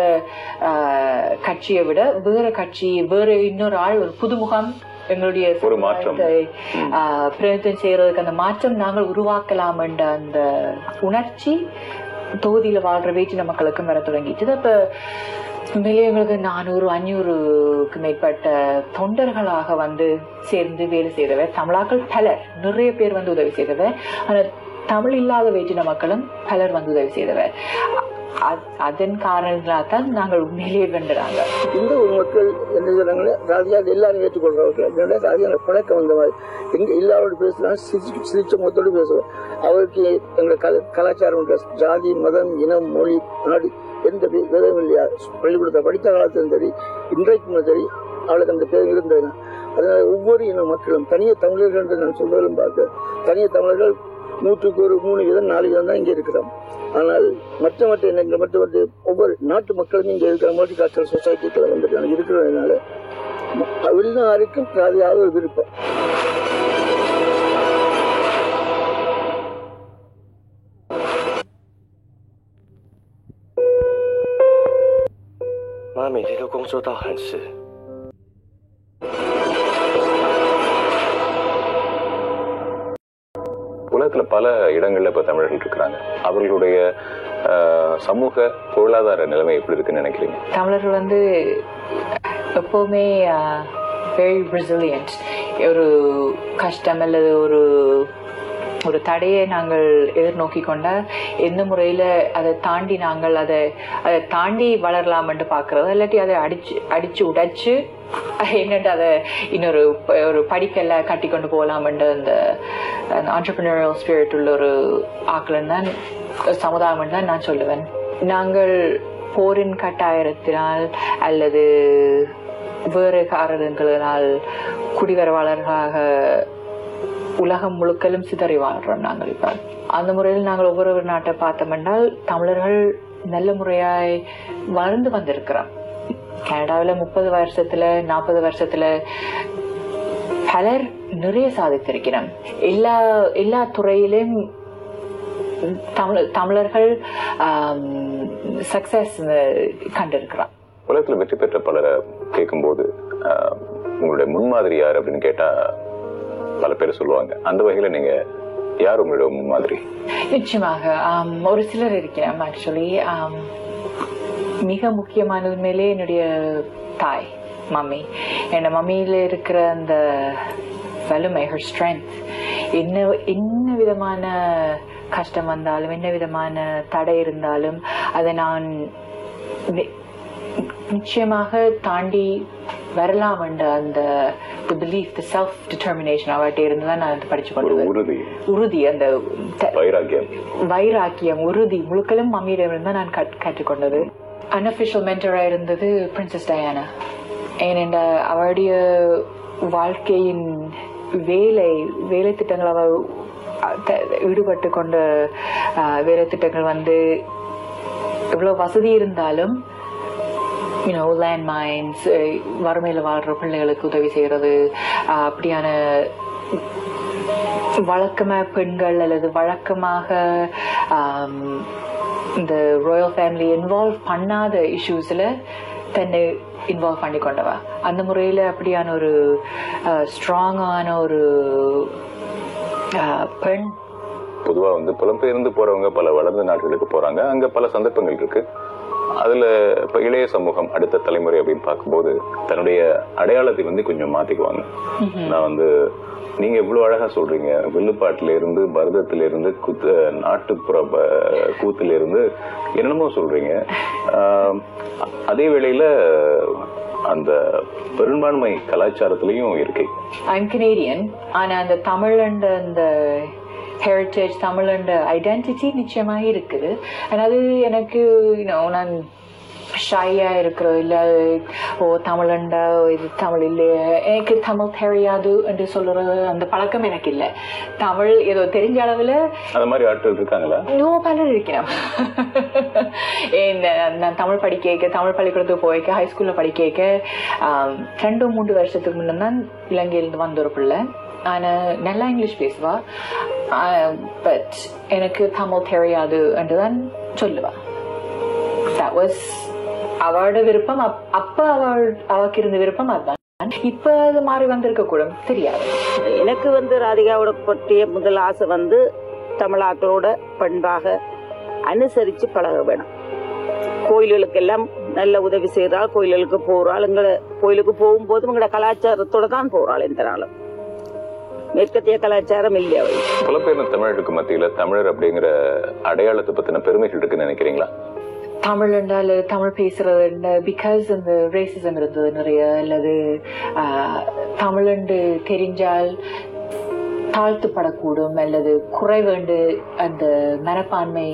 கட்சியை விட வேற கட்சி, வேற இன்னொரு ஆள், ஒரு புதுமுகம் எங்களுடைய பிரதிநிதித்துவம் செய்யறதுக்கு அந்த மாற்றம் நாங்கள் உருவாக்கலாம் என்ற அந்த உணர்ச்சி தொகுதியில வாழ்ற வேற்றின மக்களுக்கும் வர தொடங்கிட்டு. அப்ப உண்மையிலேயே எங்களுக்கு 400-500க்கு மேற்பட்ட தொண்டர்களாக வந்து சேர்ந்து வேலை செய்தவர். தமிழாக்கள் பலர், நிறைய பேர் வந்து உதவி செய்தவர். ஆனா தமிழ் இல்லாத வேற்றின மக்களும் பலர் வந்து உதவி செய்தவர். அதன் காரணத்தால் நாங்கள் உண்மையிலேயே வென்றாங்க. இந்த ஒரு மக்கள் என்ன சொல்றாங்களே, ராஜா எல்லாரும் ஏற்றுக்கொள்றவர்கள் ராஜா பழக்கம் வந்த மாதிரி எங்க எல்லாரோட பேசுறாங்க, சிரிச்ச முகத்தோடு பேசுவோம். அவருக்கு எங்க கலாச்சாரம், ஜாதி, மதம், இனம், மொழி, நாடு எந்த விதம் இல்லையா. பள்ளிக்கூடத்தை படித்த காலத்திலும் சரி, இன்றைக்கும் சரி அவளுக்கு அந்த பேர் இருந்தது. அதனால ஒவ்வொரு இன மக்களும் தனிய தமிழர்கள் என்று நான் சொல்வதும் பார்க்க, தனிய தமிழர்கள் 100க்கு 3 வீதம் 4 வீதம் தான் இங்கே இருக்கிறோம். ஆனால் மற்ற இனங்கள் மற்ற ஒவ்வொரு நாட்டு மக்களும் இங்கே இருக்கிற மல்டிகல்ச்சரல் சொசைட்டிக்குள்ள வந்துட்டு இருக்கிறதுனால எல்லாருக்கும் ராதியாக ஒரு விருப்பம்.妈每天都工作到很迟。உலகத்துல பல இடங்கள்ல இப்ப தமிழர்கள் இருக்கிறாங்க. அவர்களுடைய சமூக பொருளாதார நிலைமை எப்படி இருக்குன்னு நினைக்கிறீங்க? தமிழர்கள் வந்து எப்பவுமே very resilient. ஒரு கஷ்டம் அல்லது ஒரு தடையை நாங்கள் எதிர்நோக்கி கொண்டா எந்த முறையில அதை தாண்டி நாங்கள் அதை தாண்டி வளரலாம் என்று பாக்குறது, இல்லாட்டி அதை அடிச்சு உடைச்சு என்னட்டு அதை இன்னொரு படிக்கல்ல கட்டி கொண்டு போகலாம் என்ற அந்த entrepreneurial spirit உள்ள ஒரு ஆக்கள் தான் சமுதாயம் தான் நான் சொல்லுவேன். நாங்கள் போரின் கட்டாயத்தினால் அல்லது வேறு காரணங்களினால் குடிவரவாளர்களாக உலகம் முழுக்கலும் சிதறி வாழ்றோம் நாங்கள். இப்ப அந்த முறையில் நாங்கள் ஒவ்வொரு நாட்டை பார்த்தோம் என்றால் தமிழர்கள் நல்ல முறையாய் வளர்ந்து வந்திருக்கிறோம். கனடாவில் 30 வருஷத்துல 40 வருஷத்துல பலர் நிறைய சாதித்திருக்கிறோம். எல்லா துறையிலும் தமிழர்கள் சக்சஸ் கண்டிருக்கிறோம். உலகத்துல வெற்றி பெற்ற பலரை கேட்கும் போது உங்களுடைய முன்மாதிரி யார் அப்படின்னு கேட்டா பல பேர் சொல்லுவாங்க. அந்த வகையில நீங்க யார் உங்களுடைய முன்மாதிரி? நிச்சயமாக ஒரு சிலர் இருக்கிறோம். ஆக்சுவலி மிக முக்கியமானது மேலே என்னுடைய தாய், மம்மி. என் மம்மியில இருக்கிற அந்த வலிமை, her strength, என்ன விதமான கஷ்டம் வந்தாலும் என்ன விதமான தடை இருந்தாலும் அதை நான் நிச்சயமாக தாண்டி வரலாம் என்ற அந்த belief, the self determination அவர்கிட்ட இருந்துதான் நான் படிச்சு கொண்டு உறுதி, அந்த வைராக்கியம், உறுதி முழுக்களும் மம்மியிடம் இருந்தா நான் கற்றுக்கொண்டது. அன்அஃபிஷியல் மென்டரா இருந்தது பிரின்சஸ் டயானா. ஏனென்ற அவருடைய வாழ்க்கையின் வேலை திட்டங்கள், அவர் ஈடுபட்டு கொண்ட வேலை திட்டங்கள் வந்து எவ்வளவு வசதி இருந்தாலும் லேண்ட் மைன்ஸ், வறுமையில வாழ்ற பிள்ளைகளுக்கு உதவி செய்யறது, அப்படியான வழக்கமாக பெண்கள் அல்லது வழக்கமாக இந்த ராயல் ஃபேமிலி இன்வால்வ் பண்ணாத இஷ்யூஸ்ல தன்னை இன்வால்வ் பண்ணி கொண்டவா. அந்த முறையில அப்படியான ஒரு ஸ்ட்ராங்கான ஒரு பெண். பொதுவா வந்து புலம்பெயர்ந்து போறவங்க பல வளர்ந்த நாடுகளுக்கு போறாங்க. அங்க பல சந்தர்ப்பங்கள் இருக்கு. அதுல இப்ப இளைய சமூகம், அடுத்த தலைமுறை அப்படின்னு பார்க்கும்போது தன்னுடைய அடையாளத்தை வந்து கொஞ்சம் மாத்திக்குவாங்க. நான் வந்து நீங்க இவ்வளவு அழகா சொல்றீங்க, வில்லுப்பாட்டுல இருந்து, பரதத்தில இருந்து, நாட்டுப்புற கூத்துல இருந்து என்னென்னமோ சொல்றீங்க. அதே வேளையில அந்த பெரும்பான்மை கலாச்சாரத்திலையும் இருக்கு. I'm Canadian. ஆனா அந்த தமிழ் அண்ட் அந்த ஹெரிட்டேஜ், தமிழ் அண்ட் ஐடென்டிட்டி நிச்சயமாக இருக்குது. அது எனக்கு நான் ஷையா இருக்கிறோம் இல்ல ஓ தமிழண்டா இது தமிழ் இல்லையே எனக்கு தமிழ் தெரியாது என்று சொல்ற அந்த பழக்கம் எனக்கு இல்லை. தமிழ் ஏதோ தெரிஞ்ச அளவுல அந்த மாதிரி ஆட்கள் இருக்காங்களா? பலர் இருக்கிறோம். நான் தமிழ் படிக்க தமிழ் பள்ளிக்கூடத்துக்கு போய்க்க ஹைஸ்கூல்ல படிக்க 2-3 வருஷத்துக்கு முன்னதான் இலங்கையிலிருந்து வந்த ஒரு பிள்ளை. ஆனா நல்லா இங்கிலீஷ் பேசுவா, பட் எனக்கு தமிழ் தெரியாது என்றுதான் சொல்லுவா. That was அவளோட விருப்பம். அப்ப அவளுக்கு இருந்த விருப்பம் அதுதான். இப்ப அது மாறி வந்திருக்க கூட தெரியாது. எனக்கு ராதிகாவோட பற்றிய முதல் ஆசை தமிழாக்களோட பண்பாக அனுசரிச்சு பழக வேணும். கோயில்களுக்கெல்லாம் நல்ல உதவி செய்யறாள், கோயில்களுக்கு போறாள். எங்களை கோயிலுக்கு போகும்போது எங்களோட கலாச்சாரத்தோட தான் போறாள். எந்த நாளும் மேற்கத்திய கலாச்சாரம் இல்லையா? புலம்பெயர்ந்த தமிழருக்கு மத்தியில தமிழர் அப்படிங்கிற அடையாளத்தை பத்தின பெருமைகள் இருக்குன்னு நினைக்கிறீங்களா? தமிழ் என்றால் தமிழ் பேசுறது பிகாஸ் அந்த ரேசிசம் இருந்தது நிறைய, அல்லது தமிழண்டு தெரிஞ்சால் தாழ்த்துப்படக்கூடும் அல்லது குறைவேண்டு அந்த மனப்பான்மை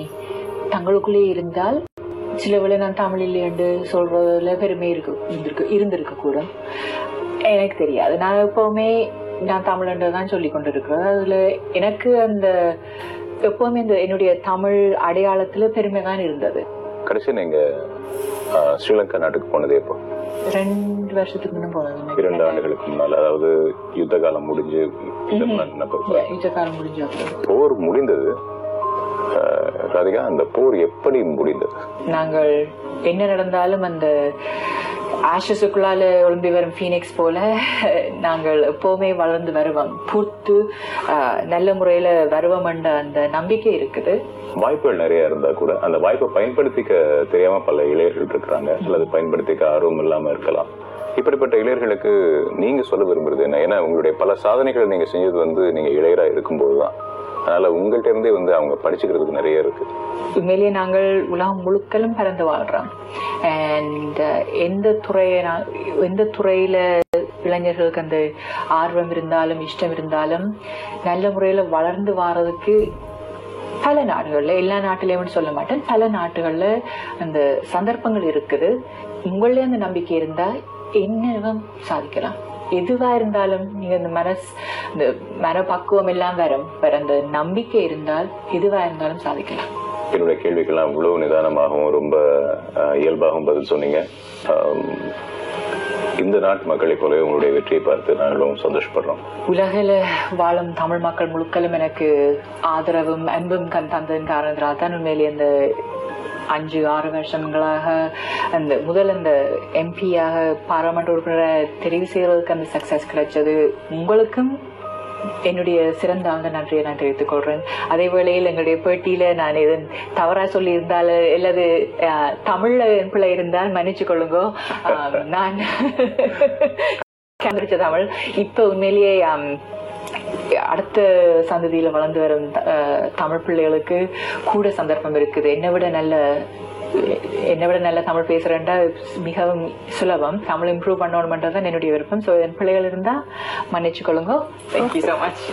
தங்களுக்குள்ளே இருந்தால் சில வேளை நான் தமிழ் இல்லை என்று சொல்றதுல பெருமை இருந்திருக்க கூடும். எனக்கு தெரியாது. நான் எப்பவுமே நான் தமிழன்றதான் சொல்லி கொண்டு இருக்கிறேன். அதுல எனக்கு அந்த எப்பவுமே இந்த என்னுடைய தமிழ் அடையாளத்துல பெருமை தான் இருந்தது. கடைசி நீங்க ஸ்ரீலங்கா நாட்டுக்கு போனது எப்போ? 2 வருஷத்துக்கு முன்ன போனது. 2 ஆண்டுகளுக்கு முன்னால, அதாவது யுத்த காலம் முடிஞ்சு. யுத்த காலம் முடிஞ்சு போர் முடிந்தது. ராதிகா, அந்த போர் எப்படி முடிந்தது? நாங்கள் என்ன நடந்தாலும் அந்த ஆஷஸுக்குள்ளால ஒளிம்பி வரும் பீனிக்ஸ் போல நாங்கள் எப்பவுமே வளர்ந்து வருவோம், பூத்து நல்ல முறையில வருவோம் என்ற அந்த நம்பிக்கை இருக்குது. வாய்ப்புகள் நிறைய இருந்தா கூட அந்த வாய்ப்பை பயன்படுத்திக்க தெரியாம பல இளைஞர்கள் இருக்கிறாங்க, அல்லது பயன்படுத்திக்க ஆர்வம் இல்லாம இருக்கலாம். இப்படிப்பட்ட இளைஞர்களுக்கு நீங்க சொல்ல விரும்புறது என்ன? ஏன்னா உங்களுடைய பல சாதனைகள் நீங்க செஞ்சது நீங்க இளையரா இருக்கும்போதுதான். அதனால உங்கள்கிட்ட இருந்தே அவங்க படிச்சுக்கிறதுக்கு நிறைய இருக்கு. உண்மையிலேயே நாங்கள் உலகம் முழுக்களும் பறந்து வாழ்றோம். அண்ட் எந்த துறையில இளைஞர்களுக்கு அந்த ஆர்வம் இருந்தாலும் இஷ்டம் இருந்தாலும் நல்ல முறையில வளர்ந்து வாரதுக்கு பல நாடுகள்ல, எல்லா நாட்டிலேயும் சொல்ல மாட்டேன், பல நாட்டுகள்ல அந்த சந்தர்ப்பங்கள் இருக்குது. உங்களே அந்த நம்பிக்கை இருந்தா என்னவும் சாதிக்கலாம். எதுவா இருந்தாலும் நீங்க இந்த மனப்பக்குவம் எல்லாம் வரும், அந்த நம்பிக்கை இருந்தால் எதுவா இருந்தாலும் சாதிக்கலாம். என்னுடைய கேள்விக்கெல்லாம் இவ்வளவு நிதானமாகவும் ரொம்ப இயல்பாகவும் பதில் சொன்னீங்க. இந்த நாட்டு மக்களை போலவே உங்களுடைய வெற்றியை பார்த்து நாங்களும் சந்தோஷப்படுறோம். உலகில வாழும் தமிழ் மக்கள் முழுக்களும் எனக்கு ஆதரவும் அன்பும் தந்ததன் காரணத்தினால் தான் உண்மையிலே அந்த 5-6 வருஷங்களாக அந்த எம்பியாக பாராளுமன்ற உறுப்பினரை தெரிவு செய்யறதுக்கு அந்த சக்சஸ் கிடைச்சது. உங்களுக்கும் என்னுடைய சிறந்த நன்றியை நான் தெரிவித்துக் கொள்றேன். அதே வேளையில் எங்களுடைய பேட்டியில நான் எது தவறா சொல்லி இருந்தால் அல்லது தமிழ்ல என் பிள்ளை இருந்தால் மன்னிச்சு கொள்ளுங்க. நான் தமிழ் இப்ப உண்மையிலேயே அடுத்த சந்ததியில வளர்ந்து வரும் தமிழ் பிள்ளைகளுக்கு கூட சந்தர்ப்பம் இருக்குது. என்னை விட நல்ல தமிழ் பேசுறேன்டா மிகவும் சுலபம். தமிழ் இம்ப்ரூவ் பண்ணணும்ன்றதான் என்னுடைய விருப்பம். ஸோ என் பிள்ளைகள் இருந்தா மன்னிச்சு கொள்ளுங்க. Thank you so much.